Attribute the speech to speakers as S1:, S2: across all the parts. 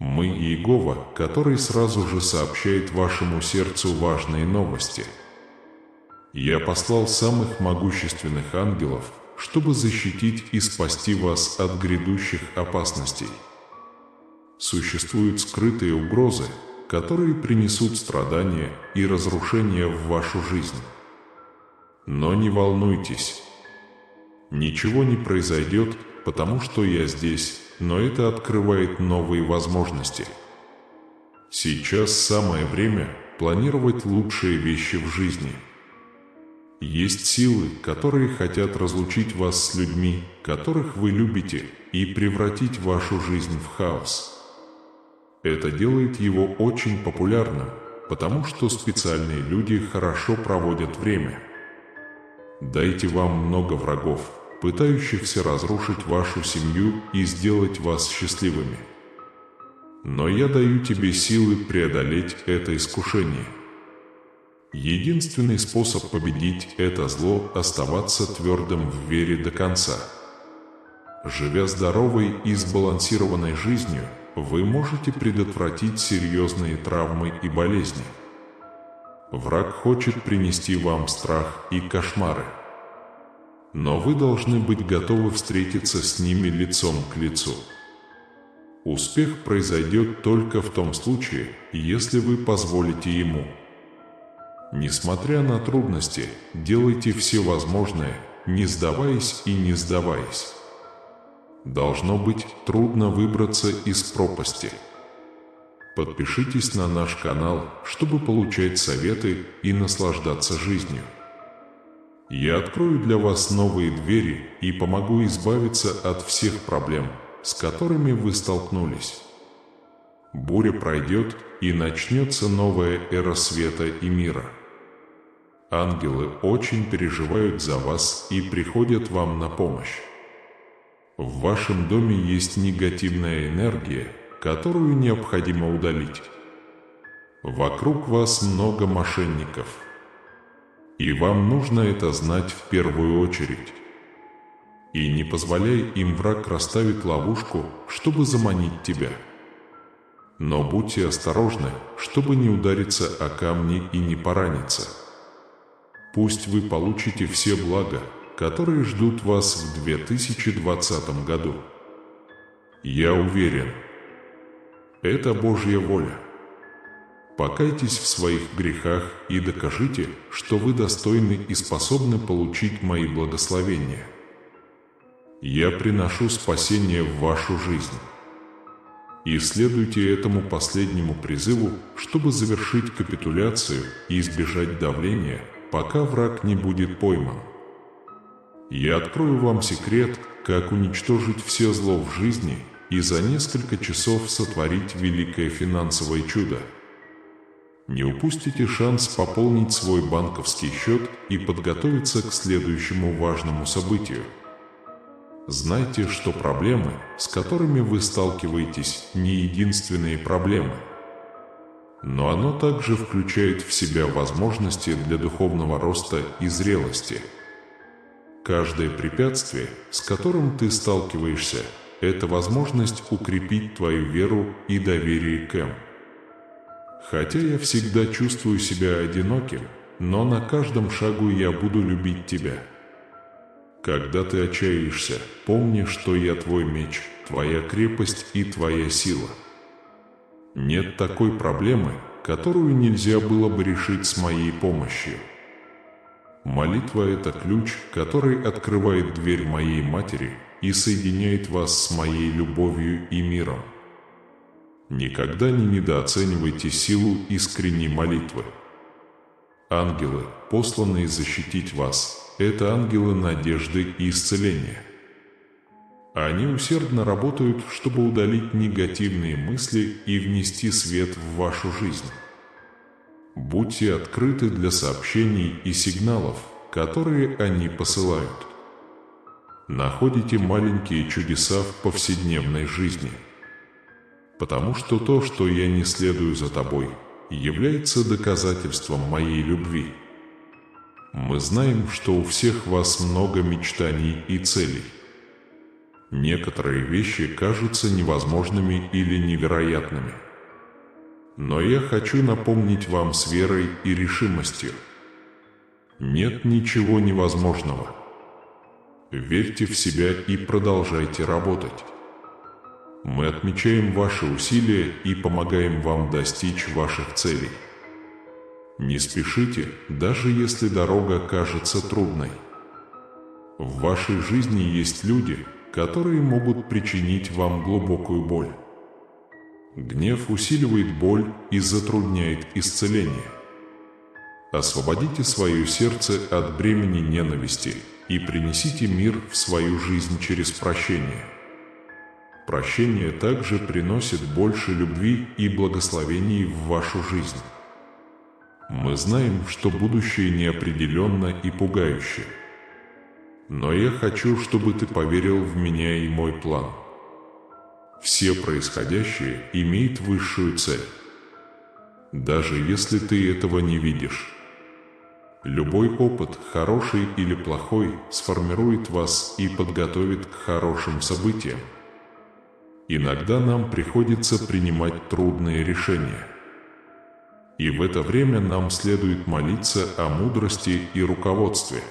S1: Мы Иегова, который сразу же сообщает вашему сердцу важные новости. Я послал самых могущественных ангелов, чтобы защитить и спасти вас от грядущих опасностей. Существуют скрытые угрозы, которые принесут страдания и разрушения в вашу жизнь. Но не волнуйтесь. Ничего не произойдет, потому что я здесь, но это открывает новые возможности. Сейчас самое время планировать лучшие вещи в жизни. Есть силы, которые хотят разлучить вас с людьми, которых вы любите, и превратить вашу жизнь в хаос. Это делает его очень популярным, потому что специальные люди хорошо проводят время. Дайте вам много врагов, пытающихся разрушить вашу семью и сделать вас счастливыми. Но я даю тебе силы преодолеть это искушение. Единственный способ победить это зло – оставаться твердым в вере до конца. Живя здоровой и сбалансированной жизнью, вы можете предотвратить серьезные травмы и болезни. Враг хочет принести вам страх и кошмары. Но вы должны быть готовы встретиться с ними лицом к лицу. Успех произойдет только в том случае, если вы позволите ему. Несмотря на трудности, делайте все возможное, не сдаваясь и не сдаваясь. Должно быть трудно выбраться из пропасти. Подпишитесь на наш канал, чтобы получать советы и наслаждаться жизнью. Я открою для вас новые двери и помогу избавиться от всех проблем, с которыми вы столкнулись. Буря пройдет, и начнется новая эра света и мира. Ангелы очень переживают за вас и приходят вам на помощь. В вашем доме есть негативная энергия, которую необходимо удалить. Вокруг вас много мошенников. И вам нужно это знать в первую очередь. И не позволяй им враг расставить ловушку, чтобы заманить тебя. Но будьте осторожны, чтобы не удариться о камни и не пораниться. Пусть вы получите все блага, которые ждут вас в 2020 году. Я уверен, это Божья воля. Покайтесь в своих грехах и докажите, что вы достойны и способны получить мои благословения. Я приношу спасение в вашу жизнь. И следуйте этому последнему призыву, чтобы завершить капитуляцию и избежать давления, пока враг не будет пойман. Я открою вам секрет, как уничтожить все зло в жизни и за несколько часов сотворить великое финансовое чудо. Не упустите шанс пополнить свой банковский счет и подготовиться к следующему важному событию. Знайте, что проблемы, с которыми вы сталкиваетесь, не единственные проблемы. Но оно также включает в себя возможности для духовного роста и зрелости. Каждое препятствие, с которым ты сталкиваешься, это возможность укрепить твою веру и доверие к Им. Хотя я всегда чувствую себя одиноким, но на каждом шагу я буду любить тебя. Когда ты отчаешься, помни, что я твой меч, твоя крепость и твоя сила. Нет такой проблемы, которую нельзя было бы решить с моей помощью. Молитва – это ключ, который открывает дверь моей матери и соединяет вас с моей любовью и миром. Никогда не недооценивайте силу искренней молитвы. Ангелы, посланные защитить вас, это ангелы надежды и исцеления. Они усердно работают, чтобы удалить негативные мысли и внести свет в вашу жизнь. Будьте открыты для сообщений и сигналов, которые они посылают. Находите маленькие чудеса в повседневной жизни. Потому что то, что я не следую за тобой, является доказательством моей любви. Мы знаем, что у всех вас много мечтаний и целей. Некоторые вещи кажутся невозможными или невероятными. Но я хочу напомнить вам с верой и решимостью: нет ничего невозможного. Верьте в себя и продолжайте работать. Мы отмечаем ваши усилия и помогаем вам достичь ваших целей. Не спешите, даже если дорога кажется трудной. В вашей жизни есть люди, которые могут причинить вам глубокую боль. Гнев усиливает боль и затрудняет исцеление. Освободите свое сердце от бремени ненависти и принесите мир в свою жизнь через прощение. Прощение также приносит больше любви и благословений в вашу жизнь. Мы знаем, что будущее неопределенно и пугающе. Но я хочу, чтобы ты поверил в меня и мой план. Все происходящее имеет высшую цель. Даже если ты этого не видишь. Любой опыт, хороший или плохой, сформирует вас и подготовит к хорошим событиям. Иногда нам приходится принимать трудные решения. И в это время нам следует молиться о мудрости и руководстве.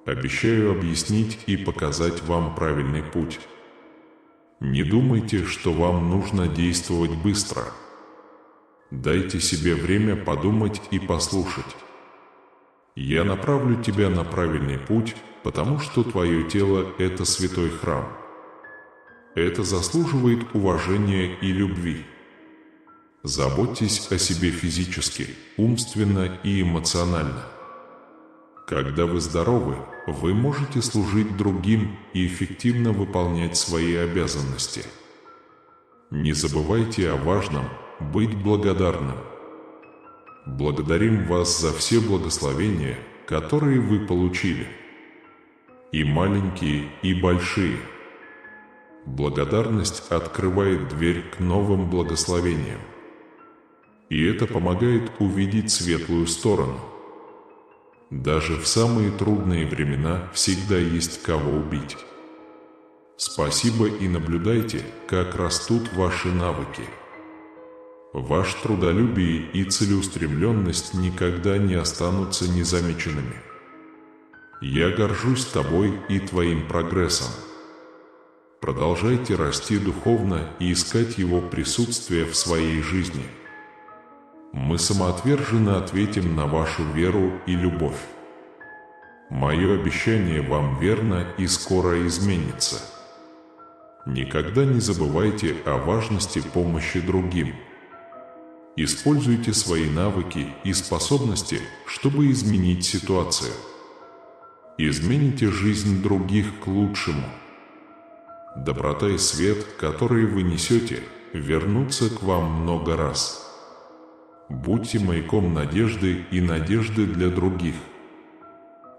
S1: Обещаю объяснить и показать вам правильный путь. Не думайте, что вам нужно действовать быстро. Дайте себе время подумать и послушать. Я направлю тебя на правильный путь, потому что твое тело – это святой храм. Это заслуживает уважения и любви. Заботьтесь о себе физически, умственно и эмоционально. Когда вы здоровы, вы можете служить другим и эффективно выполнять свои обязанности. Не забывайте о важном – быть благодарным. Благодарим вас за все благословения, которые вы получили. И маленькие, и большие. Благодарность открывает дверь к новым благословениям. И это помогает увидеть светлую сторону. Даже в самые трудные времена всегда есть кого убить. Спасибо и наблюдайте, как растут ваши навыки. Ваше трудолюбие и целеустремленность никогда не останутся незамеченными. Я горжусь тобой и твоим прогрессом. Продолжайте расти духовно и искать его присутствие в своей жизни. Мы самоотверженно ответим на вашу веру и любовь. Мое обещание вам верно и скоро изменится. Никогда не забывайте о важности помощи другим. Используйте свои навыки и способности, чтобы изменить ситуацию. Измените жизнь других к лучшему. Доброта и свет, которые вы несете, вернутся к вам много раз. Будьте маяком надежды и надежды для других.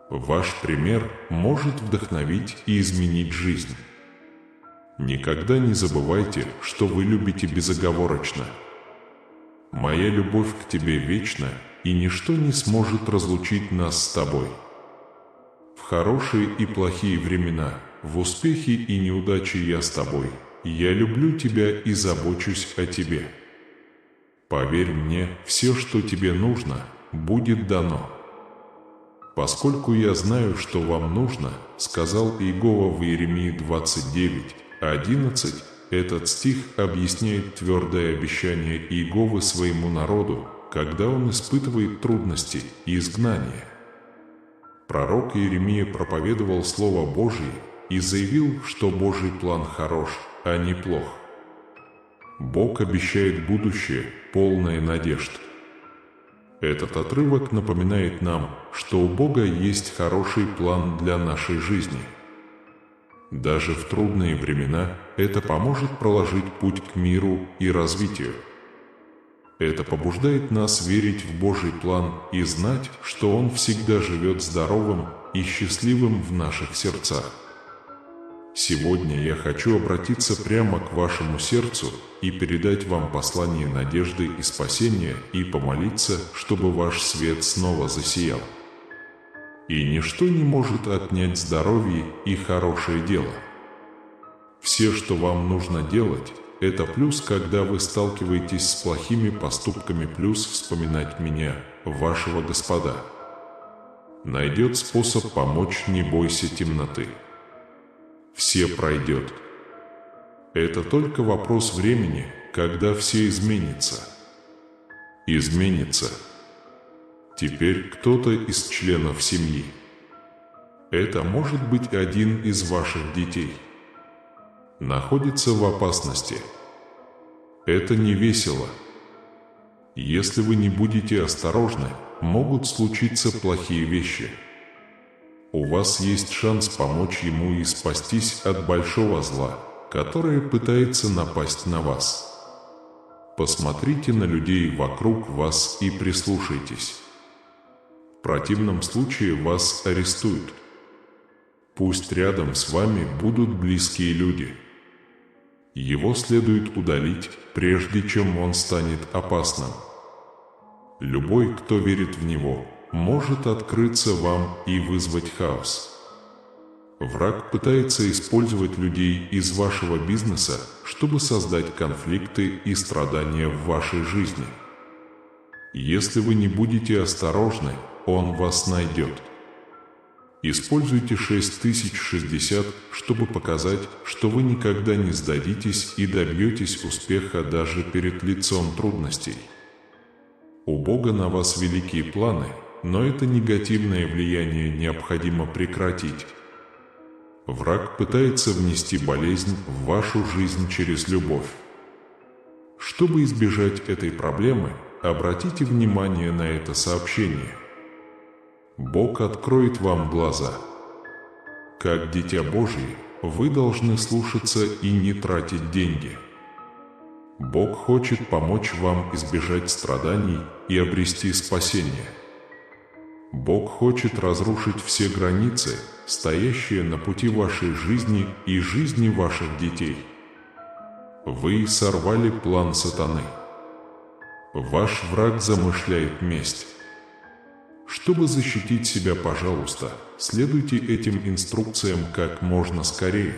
S1: Ваш пример может вдохновить и изменить жизнь. Никогда не забывайте, что вы любите безоговорочно. Моя любовь к тебе вечна, и ничто не сможет разлучить нас с тобой. В хорошие и плохие времена, в успехе и неудаче я с тобой. Я люблю тебя и забочусь о тебе. Поверь мне, все, что тебе нужно, будет дано. Поскольку я знаю, что вам нужно, сказал Иегова в Иеремии 29:11, этот стих объясняет твердое обещание Иеговы своему народу, когда он испытывает трудности и изгнание. Пророк Иеремия проповедовал Слово Божье и заявил, что Божий план хорош, а не плох. Бог обещает будущее, полное надежд. Этот отрывок напоминает нам, что у Бога есть хороший план для нашей жизни. Даже в трудные времена это поможет проложить путь к миру и развитию. Это побуждает нас верить в Божий план и знать, что Он всегда живет здоровым и счастливым в наших сердцах. Сегодня я хочу обратиться прямо к вашему сердцу и передать вам послание надежды и спасения и помолиться, чтобы ваш свет снова засиял. И ничто не может отнять здоровье и хорошее дело. Все, что вам нужно делать, это плюс, когда вы сталкиваетесь с плохими поступками, плюс вспоминать меня, вашего Господа. Найдет способ помочь, не бойся темноты. Все пройдет. Это только вопрос времени, когда все изменится. Изменится. Теперь кто-то из членов семьи. Это может быть один из ваших детей. Находится в опасности. Это не весело. Если вы не будете осторожны, могут случиться плохие вещи. У вас есть шанс помочь ему и спастись от большого зла, которое пытается напасть на вас. Посмотрите на людей вокруг вас и прислушайтесь. В противном случае вас арестуют. Пусть рядом с вами будут близкие люди. Его следует удалить, прежде чем он станет опасным. Любой, кто верит в него, может открыться вам и вызвать хаос. Враг пытается использовать людей из вашего бизнеса, чтобы создать конфликты и страдания в вашей жизни. Если вы не будете осторожны, он вас найдет. Используйте 6060, чтобы показать, что вы никогда не сдадитесь и добьетесь успеха даже перед лицом трудностей. У Бога на вас великие планы, но это негативное влияние необходимо прекратить. Враг пытается внести болезнь в вашу жизнь через любовь. Чтобы избежать этой проблемы, обратите внимание на это сообщение. Бог откроет вам глаза. Как дитя Божье, вы должны слушаться и не тратить деньги. Бог хочет помочь вам избежать страданий и обрести спасение. Бог хочет разрушить все границы, стоящие на пути вашей жизни и жизни ваших детей. Вы сорвали план сатаны. Ваш враг замышляет месть. Чтобы защитить себя, пожалуйста, следуйте этим инструкциям как можно скорее.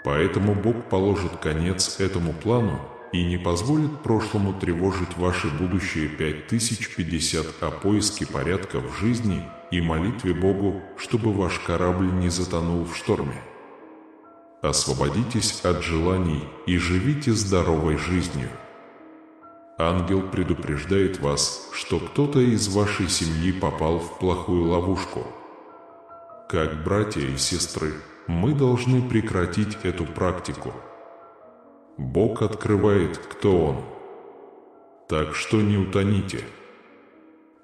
S1: Поэтому Бог положит конец этому плану и не позволит прошлому тревожить ваше будущее. 5050 о поиске порядка в жизни и молитве Богу, чтобы ваш корабль не затонул в шторме. Освободитесь от желаний и живите здоровой жизнью. Ангел предупреждает вас, что кто-то из вашей семьи попал в плохую ловушку. Как братья и сестры, мы должны прекратить эту практику. Бог открывает, кто Он. Так что не утоните.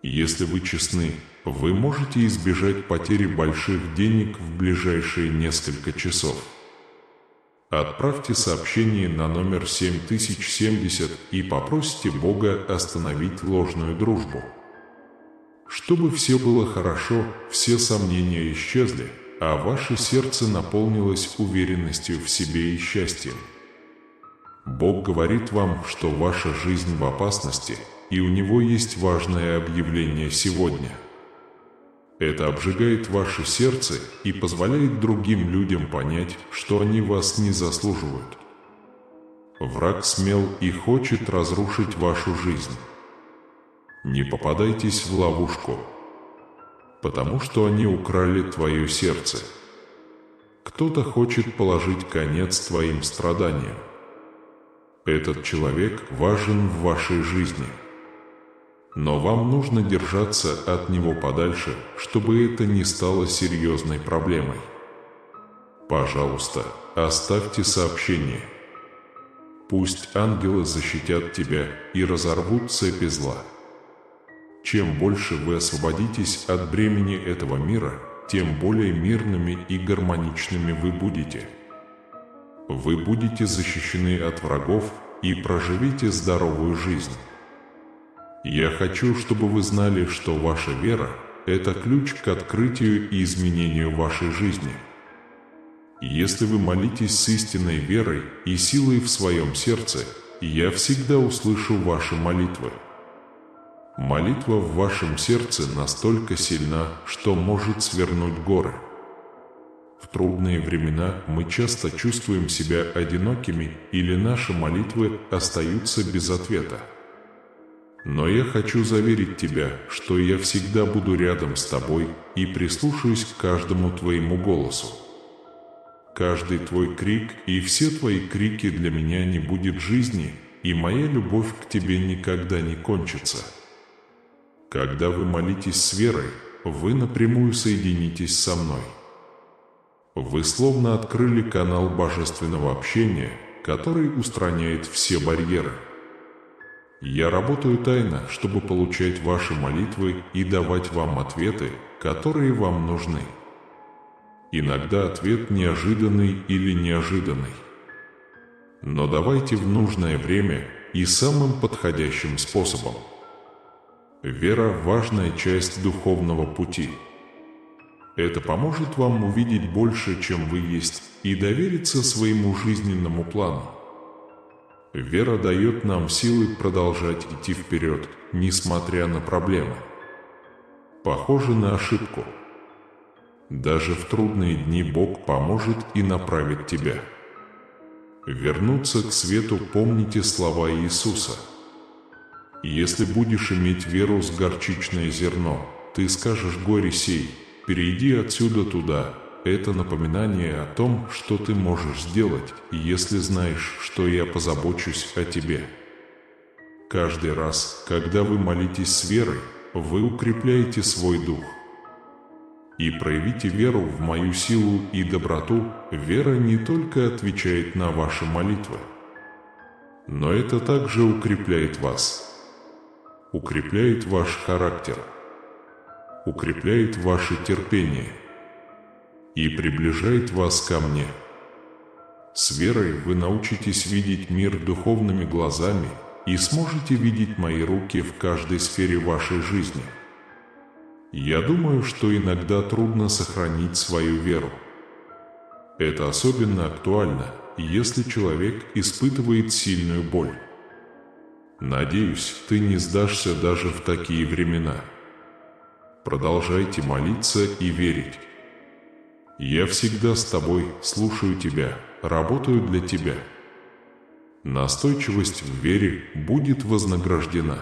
S1: Если вы честны, вы можете избежать потери больших денег в ближайшие несколько часов. Отправьте сообщение на номер 7070 и попросите Бога остановить ложную дружбу. Чтобы все было хорошо, все сомнения исчезли, а ваше сердце наполнилось уверенностью в себе и счастьем. Бог говорит вам, что ваша жизнь в опасности, и у Него есть важное объявление сегодня. Это обжигает ваше сердце и позволяет другим людям понять, что они вас не заслуживают. Враг смел и хочет разрушить вашу жизнь. Не попадайтесь в ловушку, потому что они украли твое сердце. Кто-то хочет положить конец твоим страданиям. Этот человек важен в вашей жизни. Но вам нужно держаться от него подальше, чтобы это не стало серьезной проблемой. Пожалуйста, оставьте сообщение. Пусть ангелы защитят тебя и разорвут цепи зла. Чем больше вы освободитесь от бремени этого мира, тем более мирными и гармоничными вы будете. Вы будете защищены от врагов и проживете здоровую жизнь. Я хочу, чтобы вы знали, что ваша вера – это ключ к открытию и изменению вашей жизни. Если вы молитесь с истинной верой и силой в своем сердце, я всегда услышу ваши молитвы. Молитва в вашем сердце настолько сильна, что может свернуть горы. В трудные времена мы часто чувствуем себя одинокими или наши молитвы остаются без ответа. Но я хочу заверить тебя, что я всегда буду рядом с тобой и прислушаюсь к каждому твоему голосу. Каждый твой крик и все твои крики для меня не будет жизни, и моя любовь к тебе никогда не кончится. Когда вы молитесь с верой, вы напрямую соединитесь со мной. Вы словно открыли канал божественного общения, который устраняет все барьеры. Я работаю тайно, чтобы получать ваши молитвы и давать вам ответы, которые вам нужны. Иногда ответ неожиданный или неожиданный. Но давайте в нужное время и самым подходящим способом. Вера – важная часть духовного пути. Это поможет вам увидеть больше, чем вы есть, и довериться своему жизненному плану. Вера дает нам силы продолжать идти вперед, несмотря на проблемы. Похоже на ошибку. Даже в трудные дни Бог поможет и направит тебя. Вернуться к свету помните слова Иисуса. Если будешь иметь веру с горчичное зерно, ты скажешь горе сей, перейди отсюда туда. Это напоминание о том, что ты можешь сделать, если знаешь, что я позабочусь о тебе. Каждый раз, когда вы молитесь с верой, вы укрепляете свой дух. И проявите веру в мою силу и доброту. Вера не только отвечает на ваши молитвы, но это также укрепляет вас. Укрепляет ваш характер. Укрепляет ваше терпение. И приближает вас ко мне. С верой вы научитесь видеть мир духовными глазами и сможете видеть мои руки в каждой сфере вашей жизни. Я думаю, что иногда трудно сохранить свою веру. Это особенно актуально, если человек испытывает сильную боль. Надеюсь, ты не сдашься даже в такие времена. Продолжайте молиться и верить. Я всегда с тобой, слушаю тебя, работаю для тебя. Настойчивость в вере будет вознаграждена.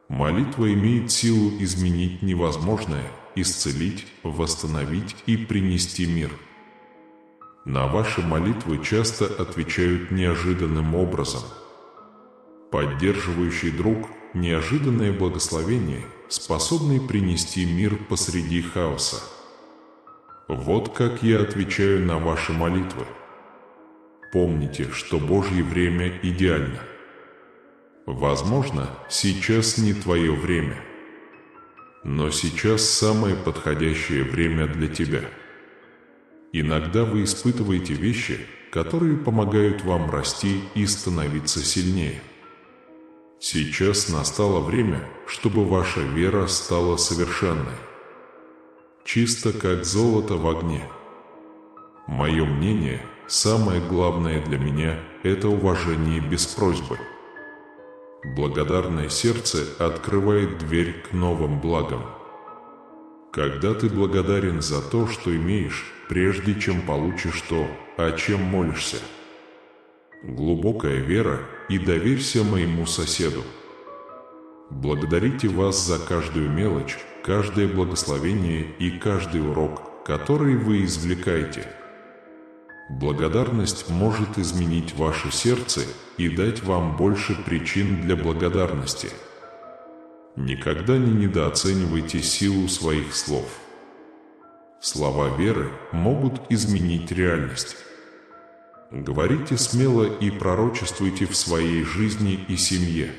S1: Молитва имеет силу изменить невозможное, исцелить, восстановить и принести мир. На ваши молитвы часто отвечают неожиданным образом. Поддерживающий друг – неожиданное благословение, способный принести мир посреди хаоса. Вот как я отвечаю на ваши молитвы. Помните, что Божье время идеально. Возможно, сейчас не твое время. Но сейчас самое подходящее время для тебя. Иногда вы испытываете вещи, которые помогают вам расти и становиться сильнее. Сейчас настало время, чтобы ваша вера стала совершенной. Чисто как золото в огне. Мое мнение, самое главное для меня – это уважение без просьбы. Благодарное сердце открывает дверь к новым благам. Когда ты благодарен за то, что имеешь, прежде чем получишь то, о чем молишься. Глубокая вера и доверься моему соседу. Благодарите вас за каждую мелочь, каждое благословение и каждый урок, который вы извлекаете. Благодарность может изменить ваше сердце и дать вам больше причин для благодарности. Никогда не недооценивайте силу своих слов. Слова веры могут изменить реальность. Говорите смело и пророчествуйте в своей жизни и семье.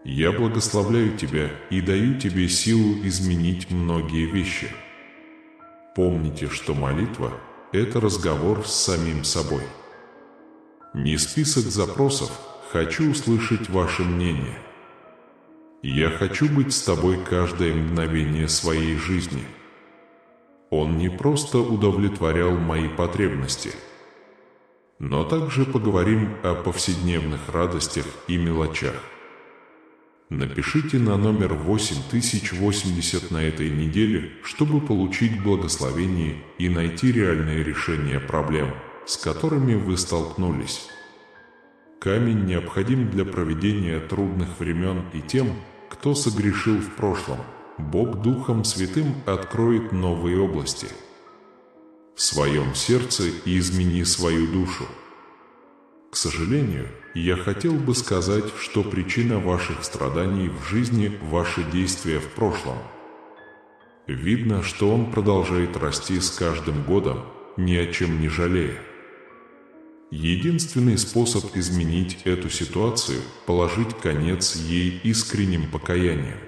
S1: Я благословляю тебя и даю тебе силу изменить многие вещи. Помните, что молитва – это разговор с самим собой. Не список запросов, хочу услышать ваше мнение. Я хочу быть с тобой каждое мгновение своей жизни. Он не просто удовлетворял мои потребности, но также поговорим о повседневных радостях и мелочах. Напишите на номер 8080 на этой неделе, чтобы получить благословение и найти реальное решение проблем, с которыми вы столкнулись. Камень необходим для проведения трудных времен и тем, кто согрешил в прошлом. Бог Духом Святым откроет новые области в своем сердце и измени свою душу. К сожалению, я хотел бы сказать, что причина ваших страданий в жизни – ваши действия в прошлом. Видно, что он продолжает расти с каждым годом, ни о чем не жалея. Единственный способ изменить эту ситуацию – положить конец ей искренним покаянием.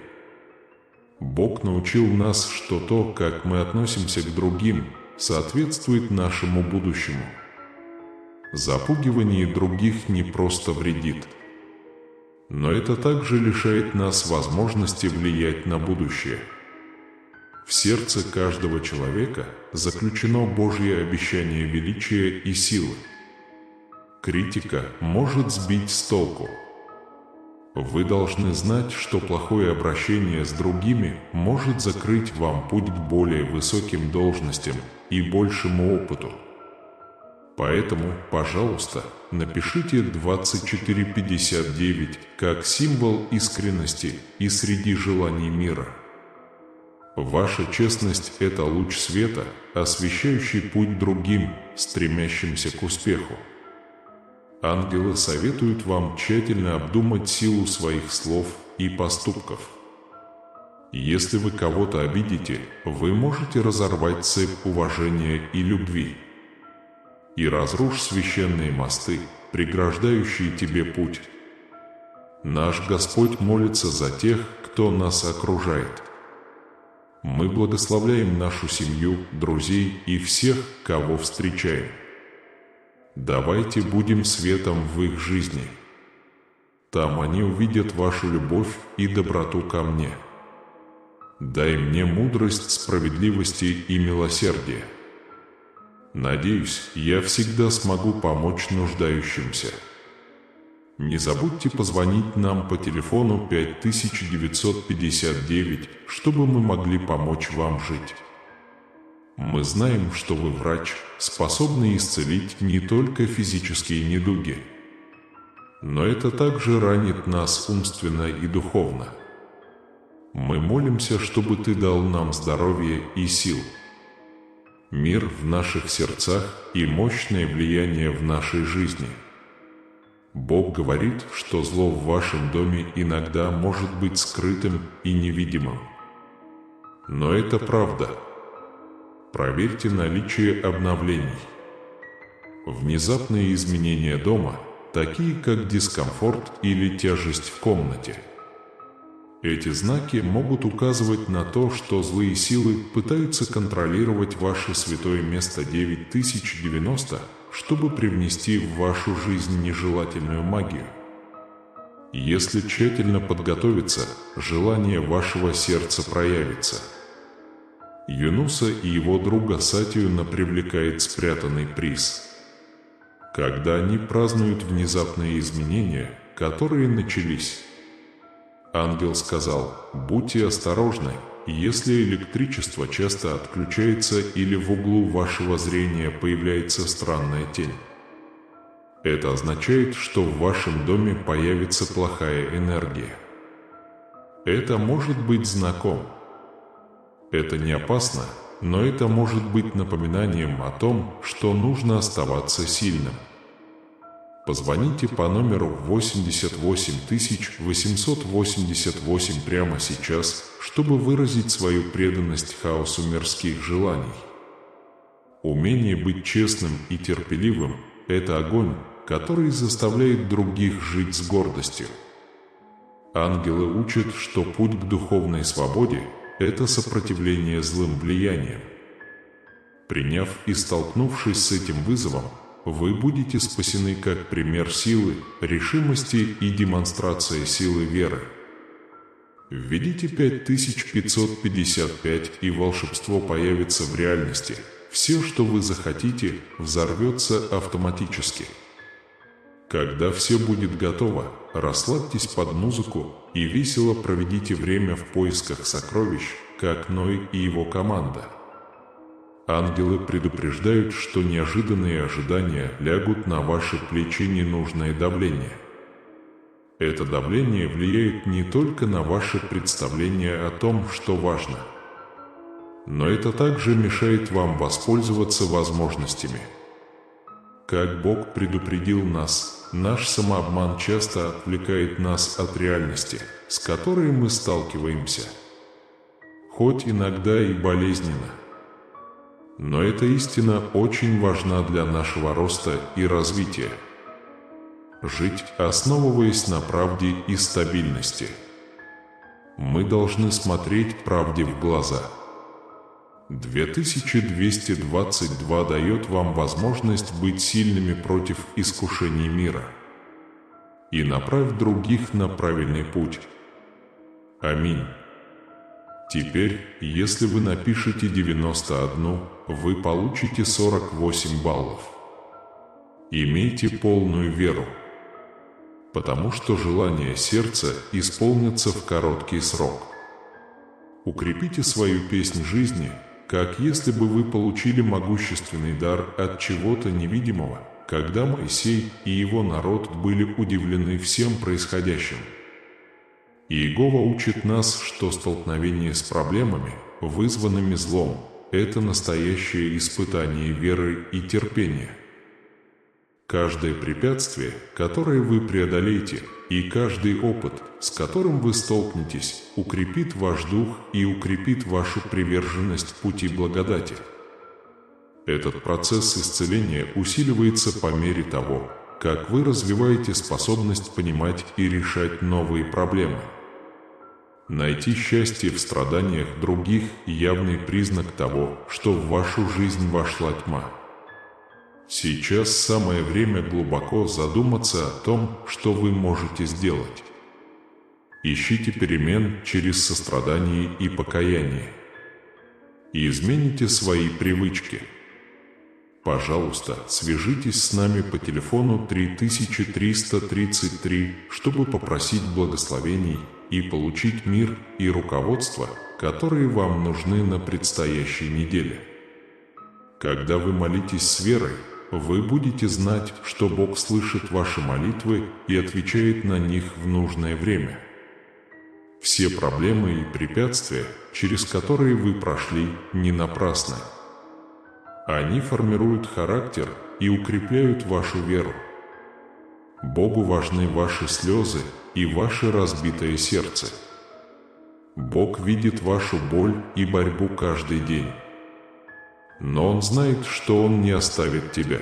S1: Бог научил нас, что то, как мы относимся к другим, соответствует нашему будущему. Запугивание других не просто вредит, но это также лишает нас возможности влиять на будущее. В сердце каждого человека заключено Божье обещание величия и силы. Критика может сбить с толку. Вы должны знать, что плохое обращение с другими может закрыть вам путь к более высоким должностям и большему опыту. Поэтому, пожалуйста, напишите 2459 как символ искренности и среди желаний мира. Ваша честность – это луч света, освещающий путь другим, стремящимся к успеху. Ангелы советуют вам тщательно обдумать силу своих слов и поступков. Если вы кого-то обидите, вы можете разорвать цепь уважения и любви. И разрушь священные мосты, преграждающие тебе путь. Наш Господь молится за тех, кто нас окружает. Мы благословляем нашу семью, друзей и всех, кого встречаем. Давайте будем светом в их жизни. Там они увидят вашу любовь и доброту ко мне. Дай мне мудрость, справедливости и милосердия. Надеюсь, я всегда смогу помочь нуждающимся. Не забудьте позвонить нам по телефону 5959, чтобы мы могли помочь вам жить. Мы знаем, что вы врач, способный исцелить не только физические недуги, но это также ранит нас умственно и духовно. Мы молимся, чтобы ты дал нам здоровье и сил, мир в наших сердцах и мощное влияние в нашей жизни. Бог говорит, что зло в вашем доме иногда может быть скрытым и невидимым. Но это правда. Проверьте наличие обновлений. Внезапные изменения дома, такие как дискомфорт или тяжесть в комнате. Эти знаки могут указывать на то, что злые силы пытаются контролировать ваше святое место 9090, чтобы привнести в вашу жизнь нежелательную магию. Если тщательно подготовиться, желание вашего сердца проявится. Юнуса и его друга Сатиуна привлекает спрятанный приз. Когда они празднуют внезапные изменения, которые начались, ангел сказал: «Будьте осторожны, если электричество часто отключается или в углу вашего зрения появляется странная тень. Это означает, что в вашем доме появится плохая энергия. Это может быть знаком. Это не опасно, но это может быть напоминанием о том, что нужно оставаться сильным. Позвоните по номеру 88888 прямо сейчас, чтобы выразить свою преданность хаосу мирских желаний. Умение быть честным и терпеливым – это огонь, который заставляет других жить с гордостью. Ангелы учат, что путь к духовной свободе – это сопротивление злым влияниям. Приняв и столкнувшись с этим вызовом, вы будете спасены как пример силы, решимости и демонстрация силы веры. Введите 5555, и волшебство появится в реальности. Все, что вы захотите, взорвется автоматически. Когда все будет готово, расслабьтесь под музыку и весело проведите время в поисках сокровищ, как Ной и его команда. Ангелы предупреждают, что неожиданные ожидания лягут на ваши плечи ненужное давление. Это давление влияет не только на ваше представление о том, что важно, но это также мешает вам воспользоваться возможностями. Как Бог предупредил нас, наш самообман часто отвлекает нас от реальности, с которой мы сталкиваемся, хоть иногда и болезненно. Но эта истина очень важна для нашего роста и развития. Жить, основываясь на правде и стабильности. Мы должны смотреть правде в глаза. 2222 дает вам возможность быть сильными против искушений мира и направь других на правильный путь. Аминь. Теперь, если вы напишете 91, вы получите 48 баллов. Имейте полную веру, потому что желания сердца исполнятся в короткий срок. Укрепите свою песнь жизни, как если бы вы получили могущественный дар от чего-то невидимого, когда Моисей и его народ были удивлены всем происходящим. Иегова учит нас, что столкновение с проблемами, вызванными злом, это настоящее испытание веры и терпения. Каждое препятствие, которое вы преодолеете, и каждый опыт, с которым вы столкнетесь, укрепит ваш дух и укрепит вашу приверженность пути благодати. Этот процесс исцеления усиливается по мере того, как вы развиваете способность понимать и решать новые проблемы. Найти счастье в страданиях других – явный признак того, что в вашу жизнь вошла тьма. Сейчас самое время глубоко задуматься о том, что вы можете сделать. Ищите перемен через сострадание и покаяние. И измените свои привычки. Пожалуйста, свяжитесь с нами по телефону 3333, чтобы попросить благословений и получить мир и руководство, которые вам нужны на предстоящей неделе. Когда вы молитесь с верой, вы будете знать, что Бог слышит ваши молитвы и отвечает на них в нужное время. Все проблемы и препятствия, через которые вы прошли, не напрасны. Они формируют характер и укрепляют вашу веру. Богу важны ваши слезы и ваше разбитое сердце. Бог видит вашу боль и борьбу каждый день. Но Он знает, что Он не оставит тебя.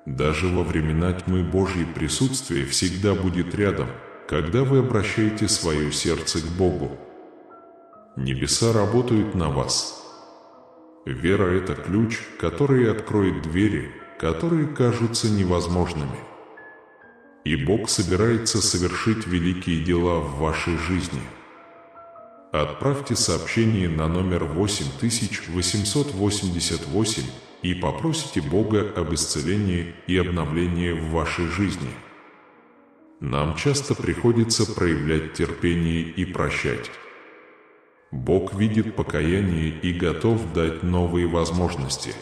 S1: Даже во времена тьмы Божье присутствие всегда будет рядом, когда вы обращаете свое сердце к Богу. Небеса работают на вас. Вера – это ключ, который откроет двери, которые кажутся невозможными. И Бог собирается совершить великие дела в вашей жизни. Отправьте сообщение на номер 8888 и попросите Бога об исцелении и обновлении в вашей жизни. Нам часто приходится проявлять терпение и прощать. Бог видит покаяние и готов дать новые возможности.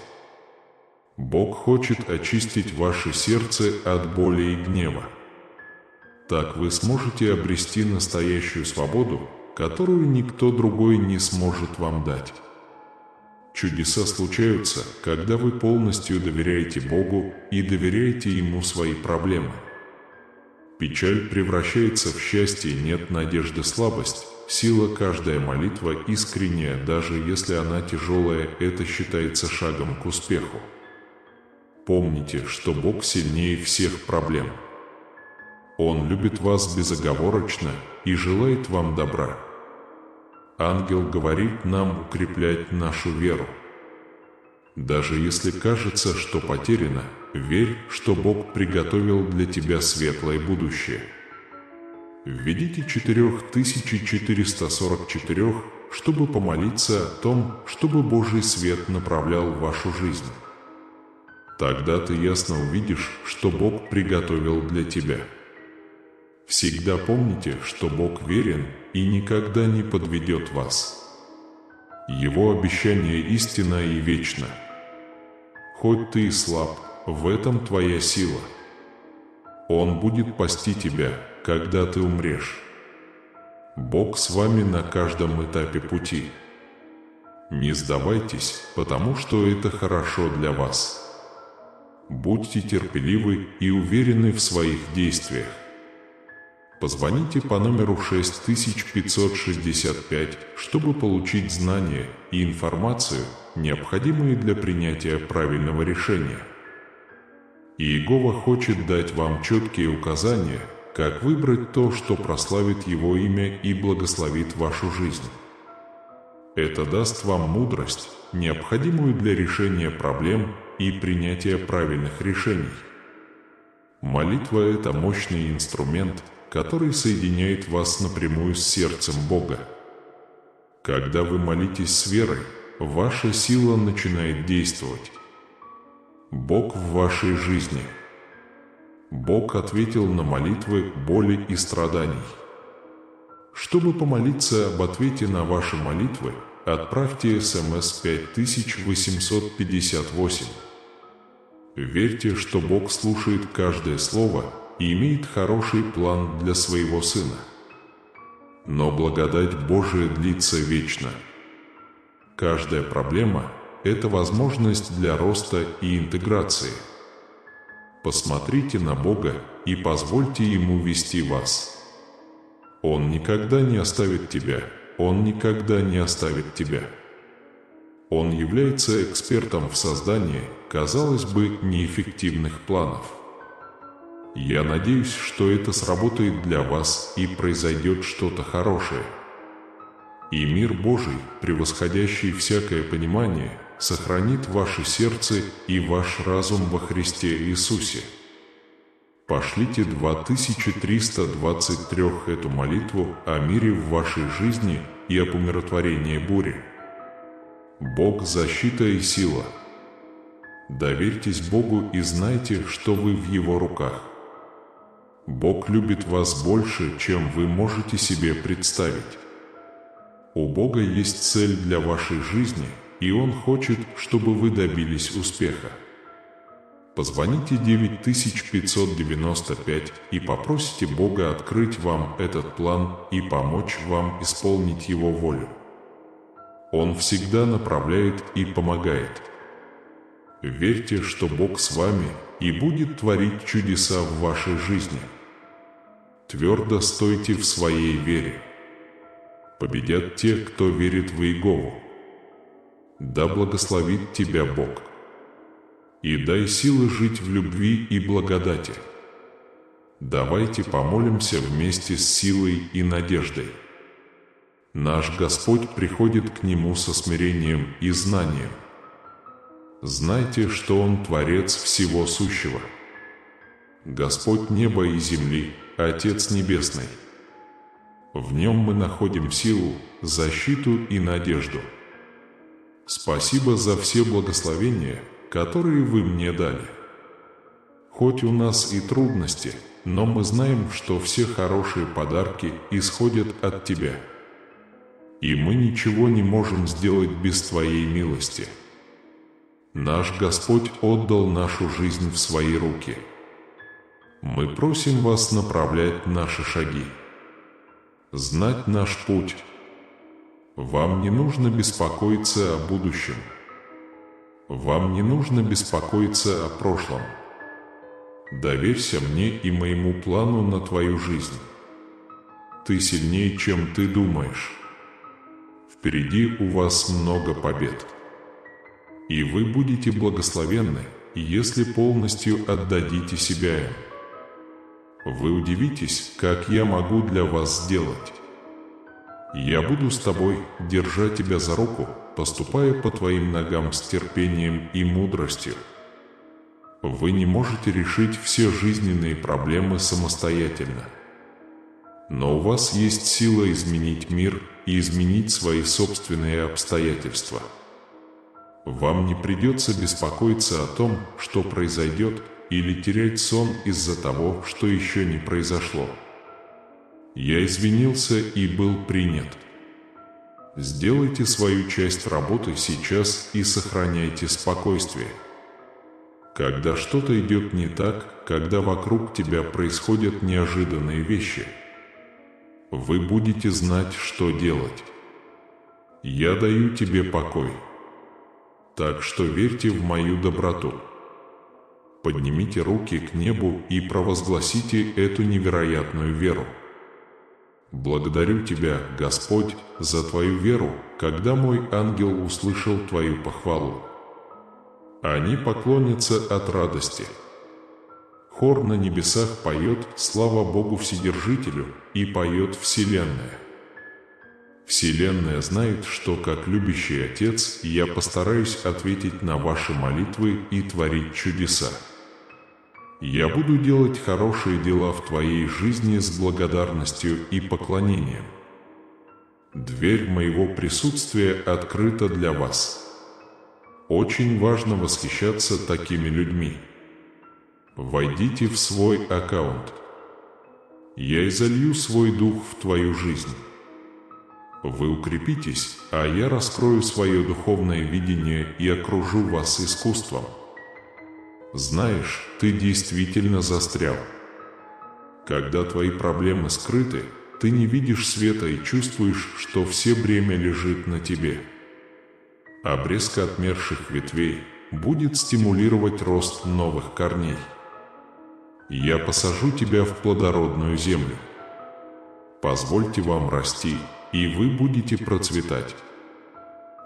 S1: Бог хочет очистить ваше сердце от боли и гнева. Так вы сможете обрести настоящую свободу, которую никто другой не сможет вам дать. Чудеса случаются, когда вы полностью доверяете Богу и доверяете Ему свои проблемы. Печаль превращается в счастье, нет надежды, слабость. Сила, каждая молитва искренняя, даже если она тяжелая, это считается шагом к успеху. Помните, что Бог сильнее всех проблем. Он любит вас безоговорочно и желает вам добра. Ангел говорит нам укреплять нашу веру. Даже если кажется, что потеряно, верь, что Бог приготовил для тебя светлое будущее. Введите 4444, чтобы помолиться о том, чтобы Божий свет направлял вашу жизнь. Тогда ты ясно увидишь, что Бог приготовил для тебя. Всегда помните, что Бог верен и никогда не подведет вас. Его обещание истинно и вечно. Хоть ты и слаб, в этом твоя сила. Он будет пасти тебя, когда ты умрешь. Бог с вами на каждом этапе пути. Не сдавайтесь, потому что это хорошо для вас. Будьте терпеливы и уверены в своих действиях. Позвоните по номеру 6565, чтобы получить знания и информацию, необходимые для принятия правильного решения. Иегова хочет дать вам четкие указания, как выбрать то, что прославит Его имя и благословит вашу жизнь. Это даст вам мудрость, необходимую для решения проблем и принятия правильных решений. Молитва – это мощный инструмент, который соединяет вас напрямую с сердцем Бога. Когда вы молитесь с верой, ваша сила начинает действовать. Бог в вашей жизни. Бог ответил на молитвы боли и страданий. Чтобы помолиться об ответе на ваши молитвы, отправьте СМС 5858. Верьте, что Бог слушает каждое слово и имеет хороший план для своего Сына. Но благодать Божия длится вечно. Каждая проблема – это возможность для роста и интеграции. Посмотрите на Бога и позвольте Ему вести вас. Он никогда не оставит тебя, Он никогда не оставит тебя. Он является экспертом в создании, казалось бы, неэффективных планов. Я надеюсь, что это сработает для вас и произойдет что-то хорошее. И мир Божий, превосходящий всякое понимание, сохранит ваше сердце и ваш разум во Христе Иисусе. Пошлите 2323 эту молитву о мире в вашей жизни и об умиротворении бури. Бог – защита и сила. Доверьтесь Богу и знайте, что вы в Его руках. Бог любит вас больше, чем вы можете себе представить. У Бога есть цель для вашей жизни, и Он хочет, чтобы вы добились успеха. Позвоните 9595 и попросите Бога открыть вам этот план и помочь вам исполнить Его волю. Он всегда направляет и помогает. Верьте, что Бог с вами и будет творить чудеса в вашей жизни. Твердо стойте в своей вере. Победят те, кто верит в Иегову. Да благословит тебя Бог. И дай силы жить в любви и благодати. Давайте помолимся вместе с силой и надеждой. Наш Господь приходит к Нему со смирением и знанием. Знайте, что Он Творец всего сущего. Господь неба и земли, Отец Небесный. В Нем мы находим силу, защиту и надежду. Спасибо за все благословения, которые Вы мне дали. Хоть у нас и трудности, но мы знаем, что все хорошие подарки исходят от Тебя. И мы ничего не можем сделать без Твоей милости. Наш Господь отдал нашу жизнь в Свои руки. Мы просим Вас направлять наши шаги, знать наш путь. Вам не нужно беспокоиться о будущем. Вам не нужно беспокоиться о прошлом. Доверься мне и моему плану на твою жизнь. Ты сильнее, чем ты думаешь. Впереди у вас много побед. И вы будете благословенны, если полностью отдадите себя им. Вы удивитесь, как я могу для вас сделать. Я буду с тобой, держа тебя за руку, поступая по твоим ногам с терпением и мудростью. Вы не можете решить все жизненные проблемы самостоятельно. Но у вас есть сила изменить мир и изменить свои собственные обстоятельства. Вам не придется беспокоиться о том, что произойдет, или терять сон из-за того, что еще не произошло. Я извинился и был принят. Сделайте свою часть работы сейчас и сохраняйте спокойствие. Когда что-то идет не так, когда вокруг тебя происходят неожиданные вещи, вы будете знать, что делать. Я даю тебе покой. Так что верьте в мою доброту. Поднимите руки к небу и провозгласите эту невероятную веру. Благодарю Тебя, Господь, за Твою веру, когда мой ангел услышал Твою похвалу. Они поклонятся от радости. Хор на небесах поет «Слава Богу Вседержителю» и поет Вселенная. Вселенная знает, что как любящий Отец я постараюсь ответить на ваши молитвы и творить чудеса. Я буду делать хорошие дела в твоей жизни с благодарностью и поклонением. Дверь моего присутствия открыта для вас. Очень важно восхищаться такими людьми. Войдите в свой аккаунт. Я изолью свой дух в твою жизнь. Вы укрепитесь, а я раскрою свое духовное видение и окружу вас искусством. Знаешь, ты действительно застрял. Когда твои проблемы скрыты, ты не видишь света и чувствуешь, что все бремя лежит на тебе. Обрезка отмерших ветвей будет стимулировать рост новых корней. Я посажу тебя в плодородную землю. Позвольте вам расти, и вы будете процветать.